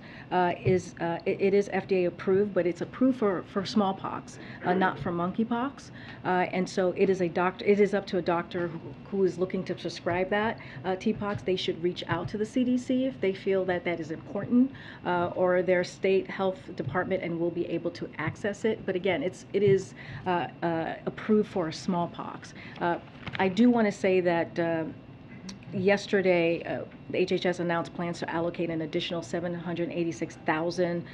it is FDA approved, but it's approved for smallpox, not for monkeypox. And so it is up to a doctor who is looking to prescribe that TPOXX. They should reach out to the CDC if they feel that that is important. Or their state health department, and will be able to access it. But again, it is approved for smallpox. I do want to say that yesterday, the HHS announced plans to allocate an additional 786,000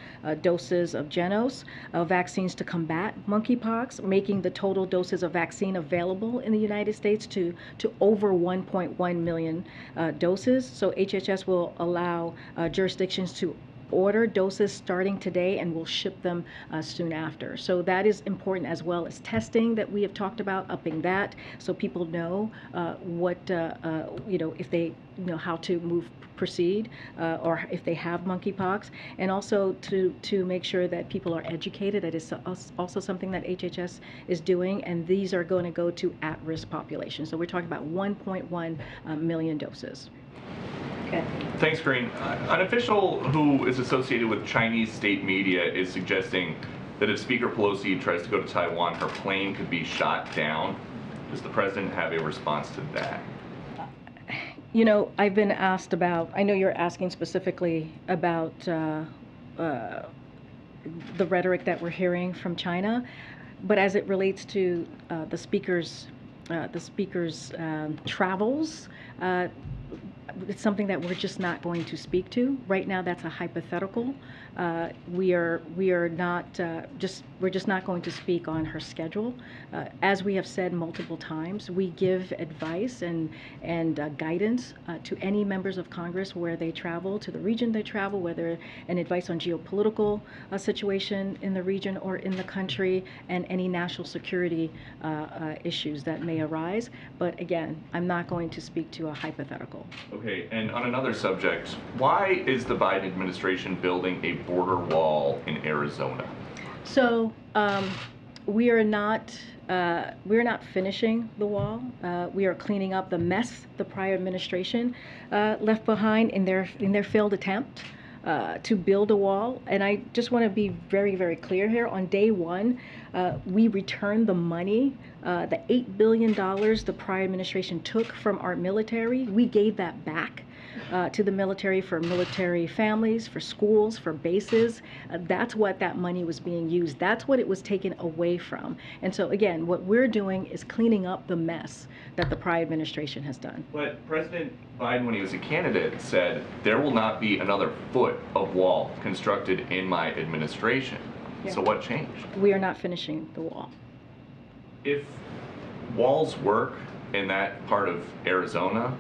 doses of Genos vaccines to combat monkeypox, making the total doses of vaccine available in the United States to over 1.1 million doses. So HHS will allow jurisdictions to order doses starting today and we'll ship them soon after. So that is important, as well as testing that we have talked about, upping that so people know what, if they know how to proceed, or if they have monkeypox, and also to make sure that people are educated. That is also something that HHS is doing, and these are going to go to at-risk populations. So we're talking about 1.1 million doses. Okay. Thanks, Green. An official who is associated with Chinese state media is suggesting that if Speaker Pelosi tries to go to Taiwan, her plane could be shot down. Does the president have a response to that? You know, I've been asked about, I know you're asking specifically about the rhetoric that we're hearing from China, but as it relates to the speaker's travels, it's something that we're just not going to speak to. Right now, that's a hypothetical. We're just not going to speak on her schedule. As we have said multiple times, we give advice and guidance to any members of Congress where they travel, to the region they travel, whether an advice on geopolitical situation in the region or in the country, and any national security issues that may arise. But again, I'm not going to speak to a hypothetical. Okay, and on another subject, why is the Biden administration building a border wall in Arizona? So we are not finishing the wall. We are cleaning up the mess the prior administration left behind in their failed attempt to build a wall. And I just want to be very, very clear here. On day one, we returned the money, the $8 billion the prior administration took from our military. We gave that back to the military, for military families, for schools, for bases. That's what that money was being used. That's what it was taken away from. And so again, what we're doing is cleaning up the mess that the prior administration has done. But President Biden, when he was a candidate, said there will not be another foot of wall constructed in my administration. Yeah. So what changed? We are not finishing the wall. If walls work in that part of Arizona,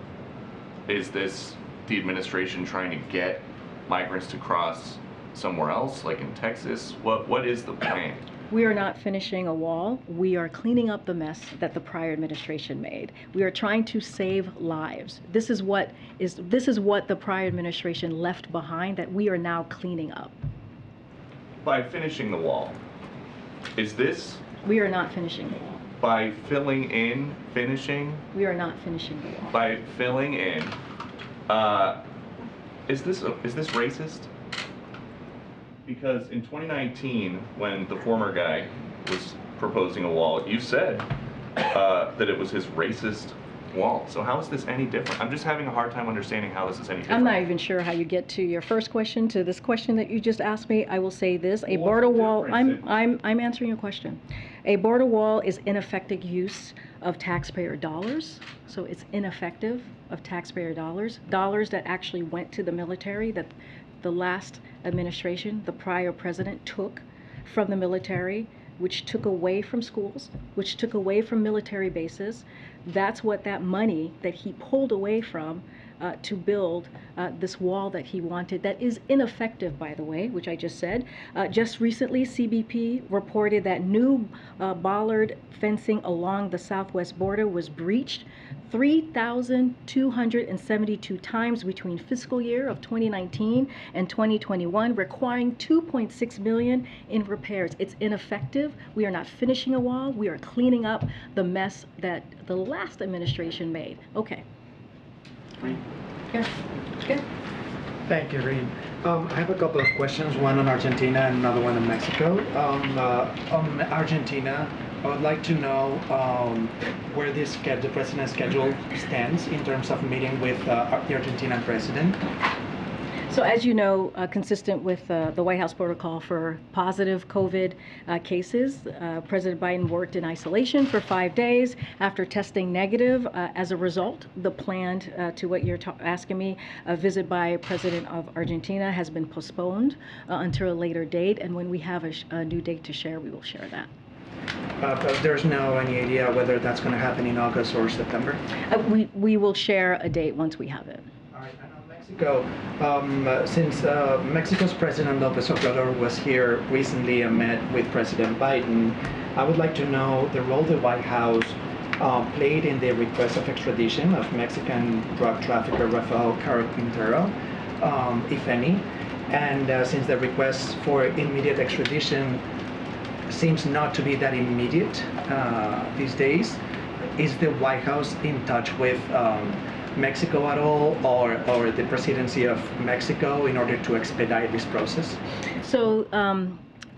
is this the administration trying to get migrants to cross somewhere else, like in Texas? What is the plan? We are not finishing a wall. We are cleaning up the mess that the prior administration made. We are trying to save lives. This is what the prior administration left behind that we are now cleaning up. By finishing the wall, is this? We are not finishing the wall. By filling in, finishing? We are not finishing the wall. By filling in, is this racist? Because in 2019, when the former guy was proposing a wall, you said that it was his racist wall. So how is this any different? I'm just having a hard time understanding how this is any different. I'm not even sure how you get to your first question to this question that you just asked me. I will say this: a border wall. I'm answering your question. A border wall is ineffective use of taxpayer dollars. So it's ineffective of taxpayer dollars that actually went to the military, that the last administration, the prior president, took from the military, which took away from schools, which took away from military bases. That's what that money that he pulled away from to build this wall that he wanted, that is ineffective, by the way, which I just said. Just recently, CBP reported that new bollard fencing along the southwest border was breached 3,272 times between fiscal year of 2019 and 2021, requiring $2.6 million in repairs. It's ineffective. We are not finishing a wall. We are cleaning up the mess that the last administration made. Okay. Yes. Good. Thank you, Reed. I have a couple of questions, one on Argentina and another one on Mexico. On Argentina, I would like to know where the president's schedule stands in terms of meeting with the Argentinian president. So as you know, consistent with the White House protocol for positive COVID cases, President Biden worked in isolation for 5 days after testing negative. As a result, the planned, to what you're asking me, a visit by President of Argentina has been postponed until a later date. And when we have a new date to share, we will share that. But there's no any idea whether that's going to happen in August or September? We will share a date once we have it. All right, and on Mexico, since Mexico's President López Obrador was here recently and met with President Biden, I would like to know the role the White House played in the request of extradition of Mexican drug trafficker Rafael Caro Quintero, if any. And since the request for immediate extradition seems not to be that immediate these days, is the White House in touch with Mexico at all, or the presidency of Mexico in order to expedite this process? So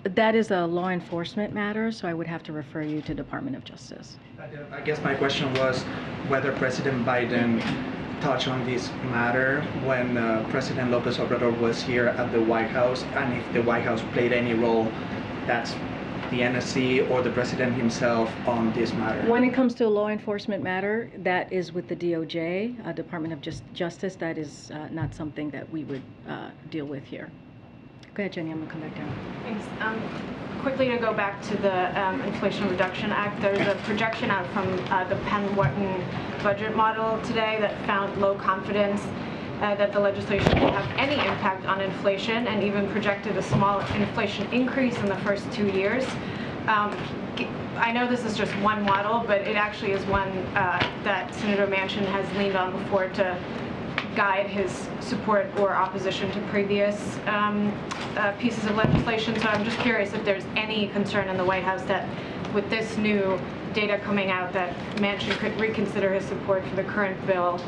that is a law enforcement matter, so I would have to refer you to Department of Justice. I guess my question was whether President Biden touched on this matter when President López Obrador was here at the White House, and if the White House played any role, that's the NSC or the president himself, on this matter. When it comes to a law enforcement matter, that is with the DOJ, Department of Justice. That is not something that we would deal with here. Go ahead, Jenny, I'm gonna come back down. Thanks. Quickly to go back to the Inflation Reduction Act, there's a projection out from the Penn-Wharton budget model today that found low confidence that the legislation will have any impact on inflation, and even projected a small inflation increase in the first 2 years. I know this is just one model, but it actually is one that Senator Manchin has leaned on before to guide his support or opposition to previous pieces of legislation. So I'm just curious if there's any concern in the White House that with this new data coming out that Manchin could reconsider his support for the current bill,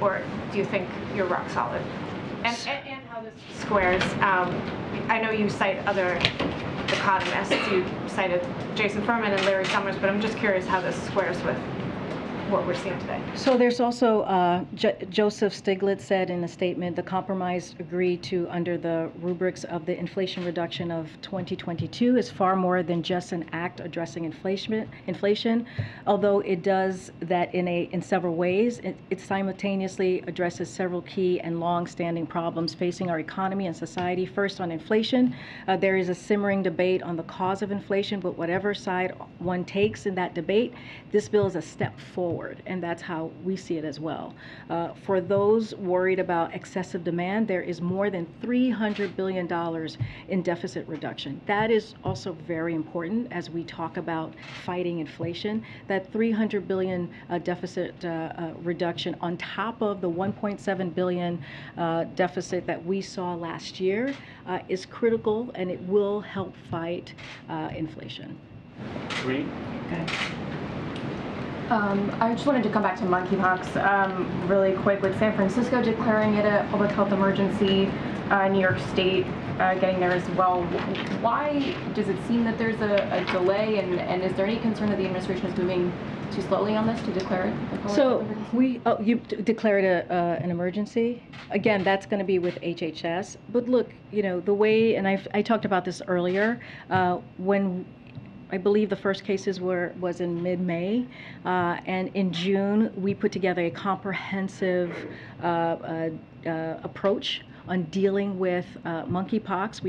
or do you think you're rock solid? And how this squares. I know you cite other economists. You cited Jason Furman and Larry Summers, but I'm just curious how this squares with what we're seeing today. So there's also, Joseph Stiglitz said in a statement, the compromise agreed to under the rubrics of the Inflation Reduction of 2022 is far more than just an act addressing inflation, although it does that in several ways. It simultaneously addresses several key and long-standing problems facing our economy and society. First, on inflation, there is a simmering debate on the cause of inflation, but whatever side one takes in that debate, this bill is a step forward. And that's how we see it as well. For those worried about excessive demand, there is more than $300 billion in deficit reduction. That is also very important as we talk about fighting inflation. That $300 billion deficit reduction on top of the $1.7 billion deficit that we saw last year is critical, and it will help fight inflation. Reed? Okay. I just wanted to come back to monkeypox really quick. With San Francisco declaring it a public health emergency, New York State getting there as well. Why does it seem that there's a delay, and is there any concern that the administration is moving too slowly on this to declare it a public health emergency? You declared an emergency. Again, that's going to be with HHS. But look, you know, the way, and I talked about this earlier, when I believe the first cases was in mid-May, and in June we put together a comprehensive approach on dealing with monkeypox.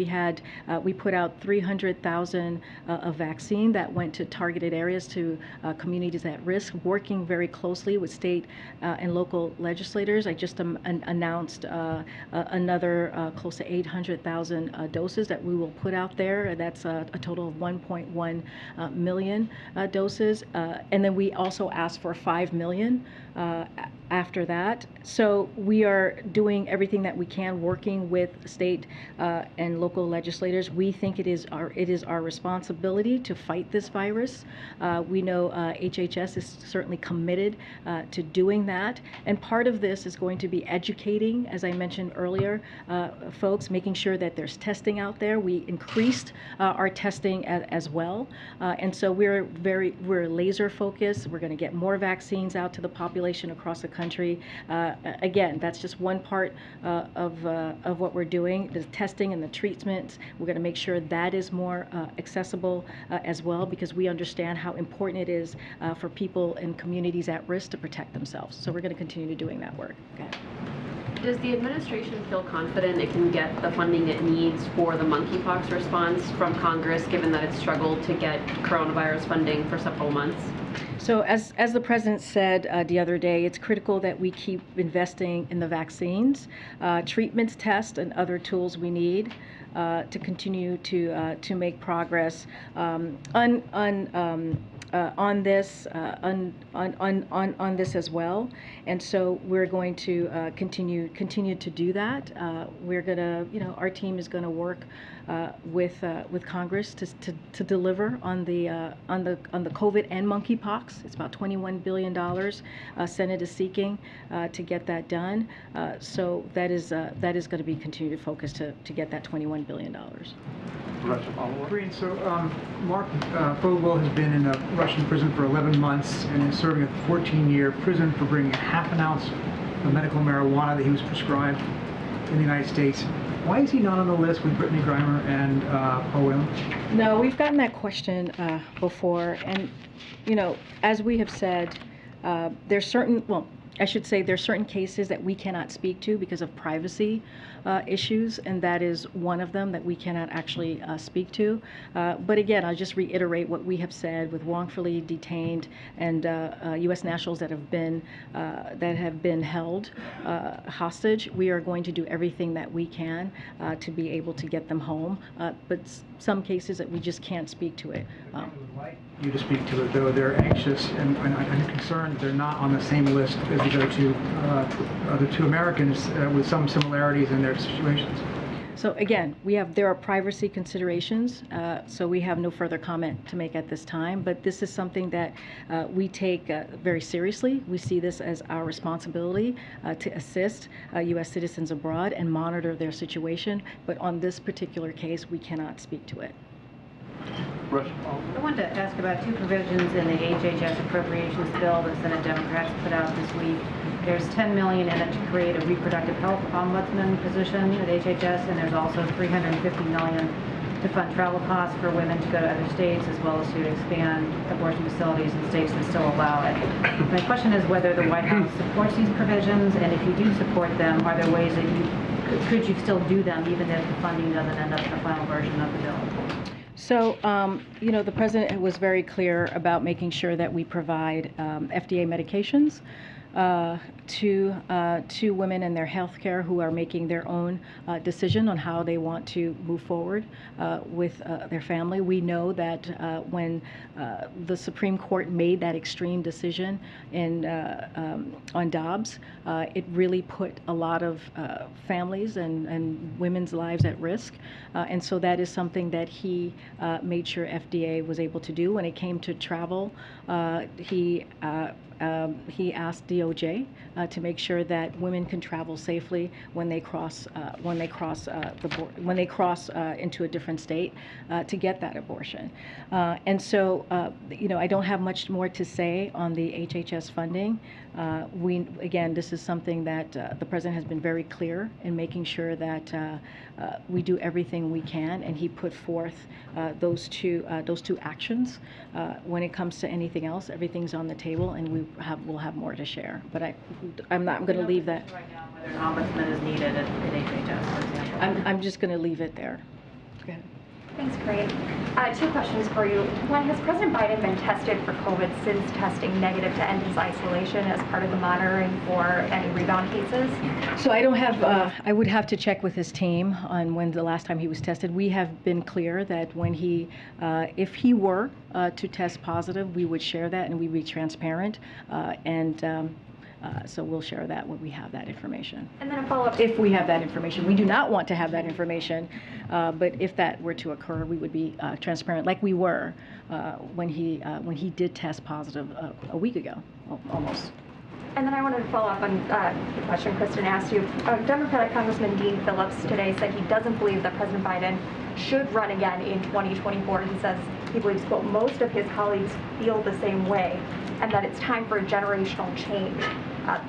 We put out 300,000 of vaccine that went to targeted areas, to communities at risk, working very closely with state and local legislators. I just announced another close to 800,000 doses that we will put out there. That's a total of 1.1 million doses. And then we also asked for 5 million after that. So we are doing everything that we can, working with state and local legislators. We think it is our responsibility to fight this virus. We know HHS is certainly committed to doing that. And part of this is going to be educating, as I mentioned earlier, folks, making sure that there's testing out there. We increased our testing as well. And so we're laser focused. We're going to get more vaccines out to the population across the country. Again, that's just one part of what we're doing. The testing and the treatment, we're going to make sure that is more accessible as well, because we understand how important it is for people in communities at risk to protect themselves. So we're going to continue doing that work. Okay. Does the administration feel confident it can get the funding it needs for the monkeypox response from Congress, given that it's struggled to get coronavirus funding for several months? So as the president said the other day, it's critical that we keep investing in the vaccines, treatments, tests, and other tools we need to continue to make progress on this as well. And so we're going to continue to do that. We're gonna, our team is going to work with Congress to deliver on the COVID and monkeypox. It's about $21 billion. Senate is seeking to get that done. So that is going to be continued focus to get that $21 billion. Karine, so Mark Fogel has been in a Russian prison for 11 months and is serving a 14-year prison for bringing half an ounce of medical marijuana that he was prescribed in the United States. Why is he not on the list with Brittany Griner and Paul Whelan? No, we've gotten that question before, and as we have said, there's certain, well, I should say there's certain cases that we cannot speak to because of privacy issues, and that is one of them that we cannot actually speak to. But again, I'll just reiterate what we have said with wrongfully detained and U.S. nationals that have been held hostage. We are going to do everything that we can to be able to get them home. But some cases that we just can't speak to it. You to speak to it, though. They're anxious and I'm concerned that they're not on the same list as the other two Americans with some similarities in their situations. So again, there are privacy considerations, so we have no further comment to make at this time, but this is something that we take very seriously. We see this as our responsibility to assist U.S. citizens abroad and monitor their situation, but on this particular case, we cannot speak to it. I wanted to ask about two provisions in the HHS appropriations bill that Senate Democrats put out this week. There's $10 million in it to create a reproductive health ombudsman position at HHS, and there's also $350 million to fund travel costs for women to go to other states, as well as to expand abortion facilities in states that still allow it. My question is whether the White House supports these provisions, and if you do support them, are there ways that could you still do them even if the funding doesn't end up in the final version of the bill? So, the president was very clear about making sure that we provide FDA medications to women and their health care who are making their own decision on how they want to move forward with their family. We know that when the Supreme Court made that extreme decision on Dobbs, it really put a lot of families and women's lives at risk. And so that is something that he made sure FDA was able to do. When it came to travel, he asked DOJ to make sure that women can travel safely when they cross into a different state to get that abortion. And so, I don't have much more to say on the HHS funding. Again, this is something that the president has been very clear in making sure that we do everything we can, and he put forth those two actions. When it comes to anything else, everything's on the table, and we'll have more to share. But I'm going to leave that. Right now, whether an ombudsman is needed at HHS, for example. I'm just going to leave it there. Go ahead. Thanks, Karine. Two questions for you. One, has President Biden been tested for COVID since testing negative to end his isolation as part of the monitoring for any rebound cases? So I don't have, I would have to check with his team on when the last time he was tested. We have been clear that when if he were to test positive, we would share that and we'd be transparent. So we'll share that when we have that information. And then a follow-up. If we have that information. We do not want to have that information, but if that were to occur, we would be transparent, like we were when he did test positive a week ago, almost. And then I wanted to follow up on the question Kristen asked you. Democratic Congressman Dean Phillips today said he doesn't believe that President Biden should run again in 2024. He says he believes, quote, most of his colleagues feel the same way, and that it's time for a generational change.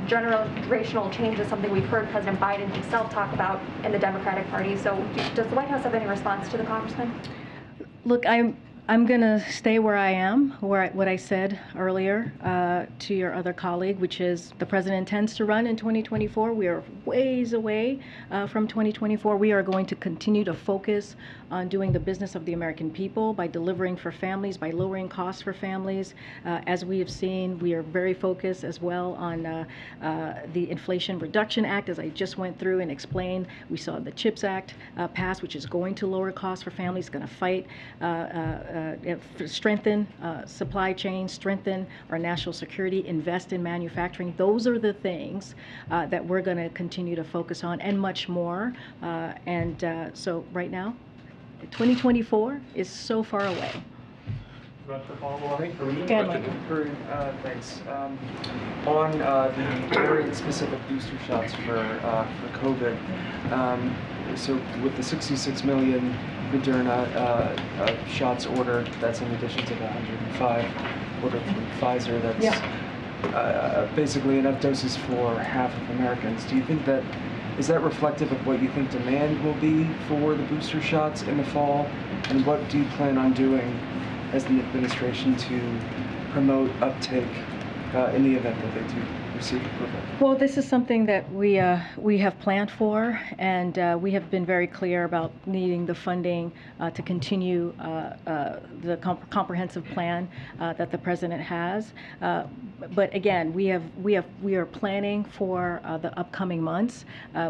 Generational change is something we've heard President Biden himself talk about in the Democratic Party. So does the White House have any response to the congressman? Look, I'm going to stay where I am, what I said earlier to your other colleague, which is the president intends to run in 2024. We are ways away from 2024. We are going to continue to focus on doing the business of the American people by delivering for families, by lowering costs for families. As we have seen, we are very focused as well on the Inflation Reduction Act, as I just went through and explained. We saw the CHIPS Act pass, which is going to lower costs for families, going to fight strengthen supply chain, strengthen our national security, invest in manufacturing. Those are the things that we're going to continue to focus on, and much more. So right now, 2024 is so far away. Thanks. On the variant-specific booster shots for COVID, so with the 66 million Moderna shots ordered, that's in addition to the 105 ordered from Pfizer. That's basically enough doses for half of Americans. Do you think that is that reflective of what you think demand will be for the booster shots in the fall? And what do you plan on doing as the administration to promote uptake in the event that they do receive approval? Well, this is something that we have planned for, and we have been very clear about needing the funding to continue the comprehensive plan that the president has. But again, we are planning for the upcoming months.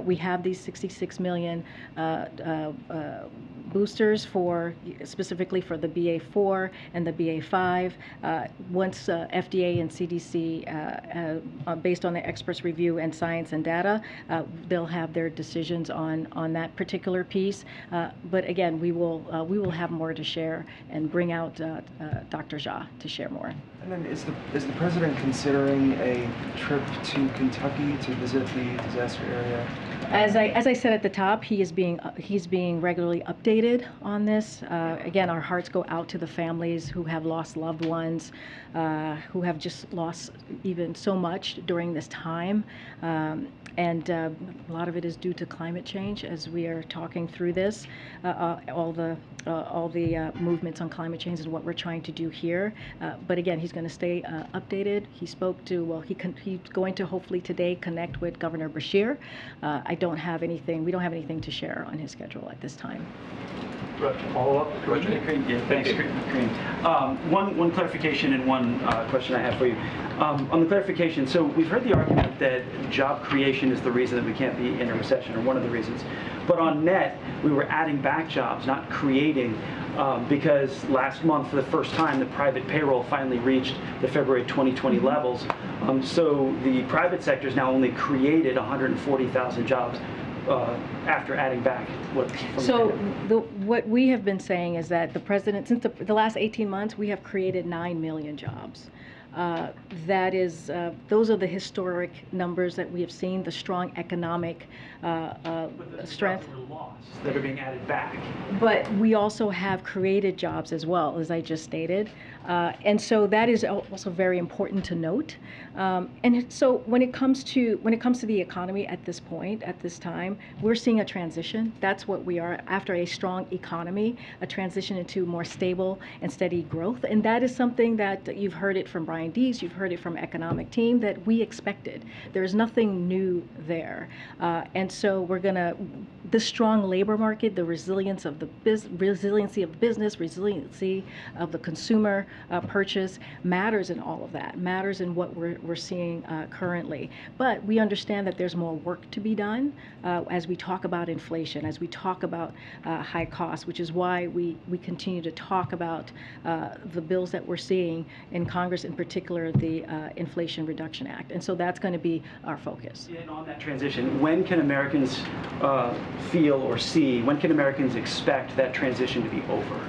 We have these 66 million boosters specifically for the BA4 and the BA5. Once FDA and CDC, based on the experts' review and science and data, they'll have their decisions on that particular piece. But again, we will have more to share and bring out Dr. Jha to share more. And then is the president considering a trip to Kentucky to visit the disaster area? As I said at the top, he's being regularly updated on this. Again, our hearts go out to the families who have lost loved ones, who have just lost even so much during this time. And a lot of it is due to climate change. As we are talking through this, all the movements on climate change is what we're trying to do here. But again, he's going to stay updated. He spoke to, he's going to hopefully today connect with Governor Beshear. We don't have anything to share on his schedule at this time. Follow-up? Yeah, thanks, Kareem. One clarification and one question I have for you. On the clarification, so we've heard the argument that job creation is the reason that we can't be in a recession, or one of the reasons. But on net, we were adding back jobs, not creating, because last month, for the first time, the private payroll finally reached the February 2020 levels. So the private sector's now only created 140,000 jobs. After adding back what? So what we have been saying is that the president, since the last 18 months, we have created 9 million jobs. That is, those are the historic numbers that we have seen, the strong economic strength. That are being added back. But we also have created jobs as well, as I just stated. And so that is also very important to note. And so when it comes to the economy at this point, at this time, we're seeing a transition. That's what we are after a strong economy, a transition into more stable and steady growth. And that is something that you've heard it from Brian Dees, you've heard it from economic team, that we expected. There's nothing new there. And so the strong labor market, the resilience of resiliency of business, resiliency of the consumer purchase matters in all of that, matters in what we're seeing currently. But we understand that there's more work to be done as we talk about inflation, as we talk about high costs, which is why we continue to talk about the bills that we're seeing in Congress, in particular the Inflation Reduction Act. And so that's going to be our focus. Yeah, and on that transition, when can Americans feel or see, when can Americans expect that transition to be over?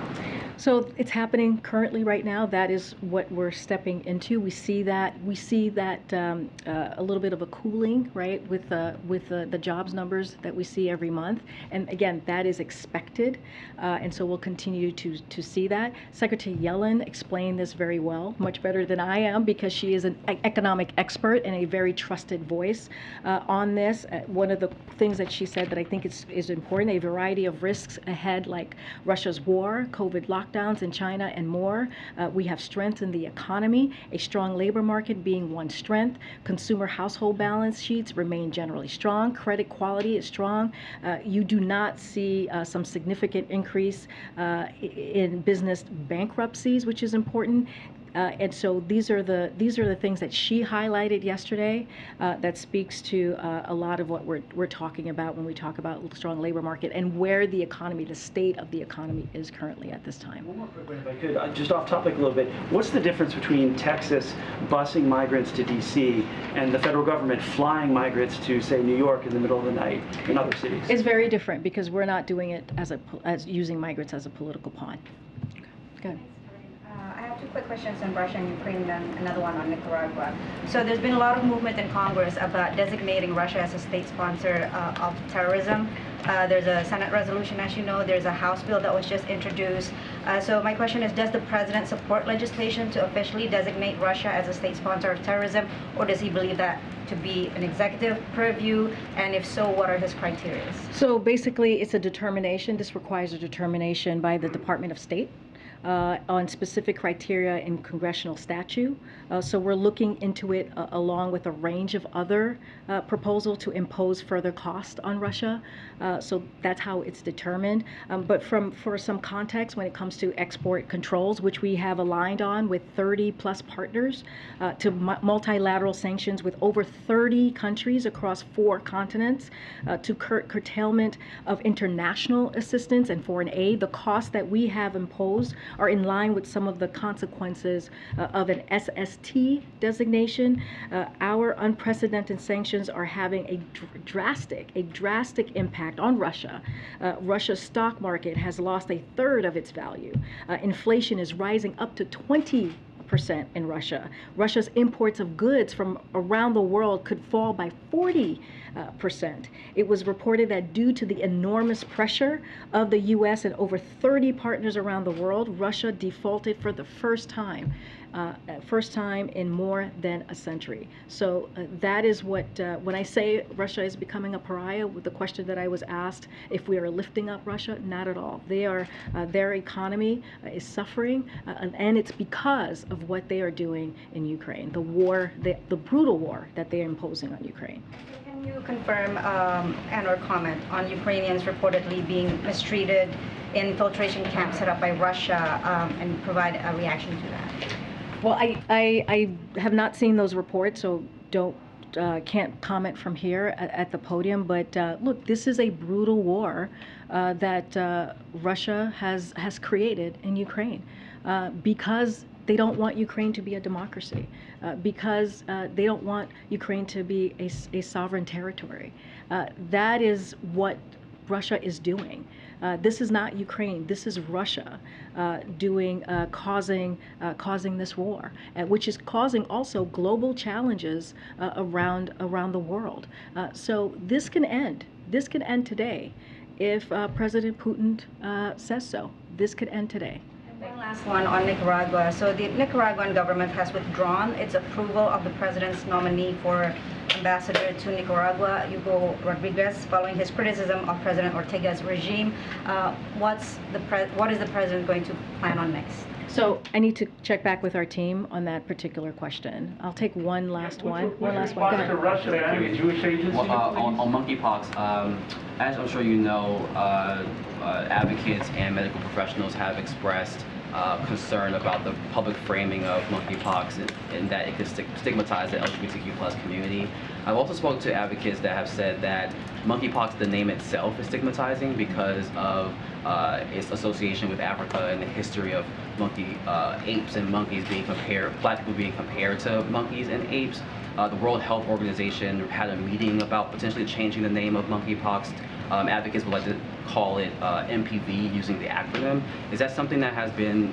So it's happening currently right now. That is what we're stepping into. We see that a little bit of a cooling, right, with the jobs numbers that we see every month. And again, that is expected, and so we'll continue to see that. Secretary Yellen explained this very well, much better than I am, because she is an economic expert and a very trusted voice on this. One of the things that she said that I think is important: a variety of risks ahead, like Russia's war, COVID lockdown, lockdowns in China and more. We have strength in the economy, a strong labor market being one strength. Consumer household balance sheets remain generally strong. Credit quality is strong. You do not see some significant increase in business bankruptcies, which is important. And so these are the things that she highlighted yesterday that speaks to a lot of what we're talking about when we talk about strong labor market and where the economy, the state of the economy is currently at this time. One more quick one, if I could, just off topic a little bit. What's the difference between Texas busing migrants to D.C. and the federal government flying migrants to, say, New York in the middle of the night in other cities? It's very different because we're not doing it as using migrants as a political pawn. Okay. Go ahead. I have two quick questions on Russia and Ukraine and another one on Nicaragua. So there's been a lot of movement in Congress about designating Russia as a state sponsor of terrorism. There's a Senate resolution, as you know. There's a House bill that was just introduced. So my question is, does the president support legislation to officially designate Russia as a state sponsor of terrorism, or does he believe that to be an executive purview? And if so, what are his criteria? So basically, it's a determination. This requires a determination by the Department of State on specific criteria in congressional statute. So we're looking into it along with a range of other proposals to impose further cost on Russia. So that's how it's determined. But for some context, when it comes to export controls, which we have aligned on with 30 plus partners, to multilateral sanctions with over 30 countries across 4 continents, to curtailment of international assistance and foreign aid, the costs that we have imposed are in line with some of the consequences of an SST designation. Our unprecedented sanctions are having a drastic impact on Russia. Russia's stock market has lost 1/3 of its value. Inflation is rising up to 20% in Russia. Russia's imports of goods from around the world could fall by 40%. It was reported that due to the enormous pressure of the U.S. and over 30 partners around the world, Russia defaulted for the first time in more than a century. So that is what, when I say Russia is becoming a pariah, with the question that I was asked, if we are lifting up Russia, not at all. They are, their economy is suffering, and it's because of what they are doing in Ukraine, the war, the brutal war that they are imposing on Ukraine. Can you confirm and or comment on Ukrainians reportedly being mistreated in infiltration camps set up by Russia and provide a reaction to that? Well, I have not seen those reports, so can't comment from here at the podium. But look, this is a brutal war that Russia has created in Ukraine because they don't want Ukraine to be a democracy, because they don't want Ukraine to be a sovereign territory. That is what Russia is doing. This is not Ukraine. This is Russia causing this war, which is causing also global challenges around the world. So this can end. This can end today if President Putin says so. This could end today. One last one on Nicaragua. So the Nicaraguan government has withdrawn its approval of the president's nominee for ambassador to Nicaragua, Hugo Rodriguez, following his criticism of President Ortega's regime. What is the president going to plan on next? So I need to check back with our team on that particular question. I'll take one last one. One last one. Go ahead. On monkeypox, as I'm sure you know, advocates and medical professionals have expressed concern about the public framing of monkeypox and that it could stigmatize the LGBTQ+ community. I've also spoken to advocates that have said that monkeypox, the name itself, is stigmatizing because of its association with Africa and the history of apes and monkeys being compared, black people being compared to monkeys and apes. The World Health Organization had a meeting about potentially changing the name of monkeypox. Advocates would like to call it MPV using the acronym. Is that something that has been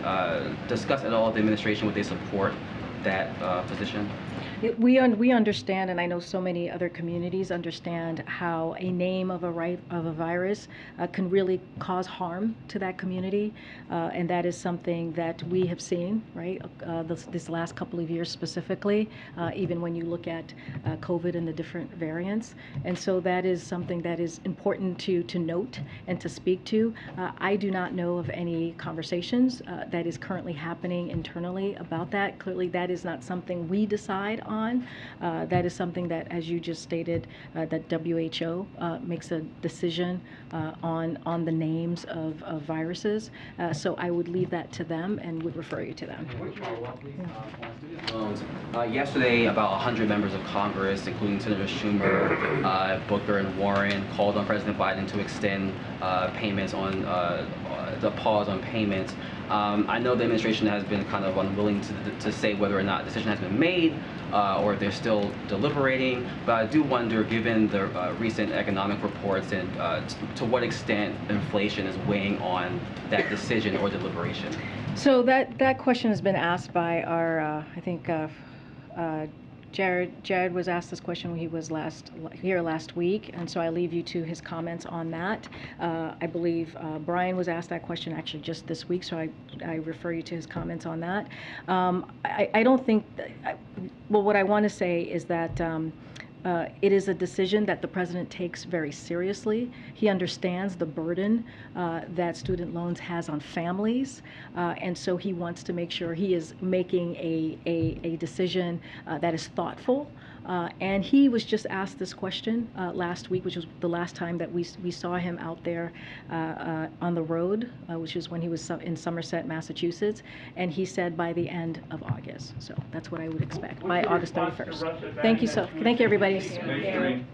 discussed at all with the administration? Would they support that position? We understand, and I know so many other communities understand how a name of a virus can really cause harm to that community, and that is something that we have seen, right, this last couple of years specifically, even when you look at COVID and the different variants. And so that is something that is important to note and to speak to. I do not know of any conversations that is currently happening internally about that. Clearly, that is not something we decide on. That is something that, as you just stated, that WHO makes a decision on the names of viruses. So I would leave that to them and would refer you to them. Yesterday, about 100 members of Congress, including Senator Schumer, Booker, and Warren, called on President Biden to extend payments on the pause on payments. I know the administration has been kind of unwilling to say whether or not a decision has been made or if they're still deliberating, but I do wonder, given the recent economic reports, and to what extent inflation is weighing on that decision or deliberation. So that question has been asked by our, I think, Jared was asked this question when he was here last week, and so I leave you to his comments on that. I believe Brian was asked that question actually just this week, so I refer you to his comments on that. I don't think, well, what I want to say is that it is a decision that the president takes very seriously. He understands the burden that student loans has on families, and so he wants to make sure he is making a decision that is thoughtful. And he was just asked this question last week, which was the last time that we saw him out there on the road, which is when he was in Somerset, Massachusetts, and he said by the end of August. So that's what I would expect, by August 31st. Thank you, everybody. Thanks, Doreen.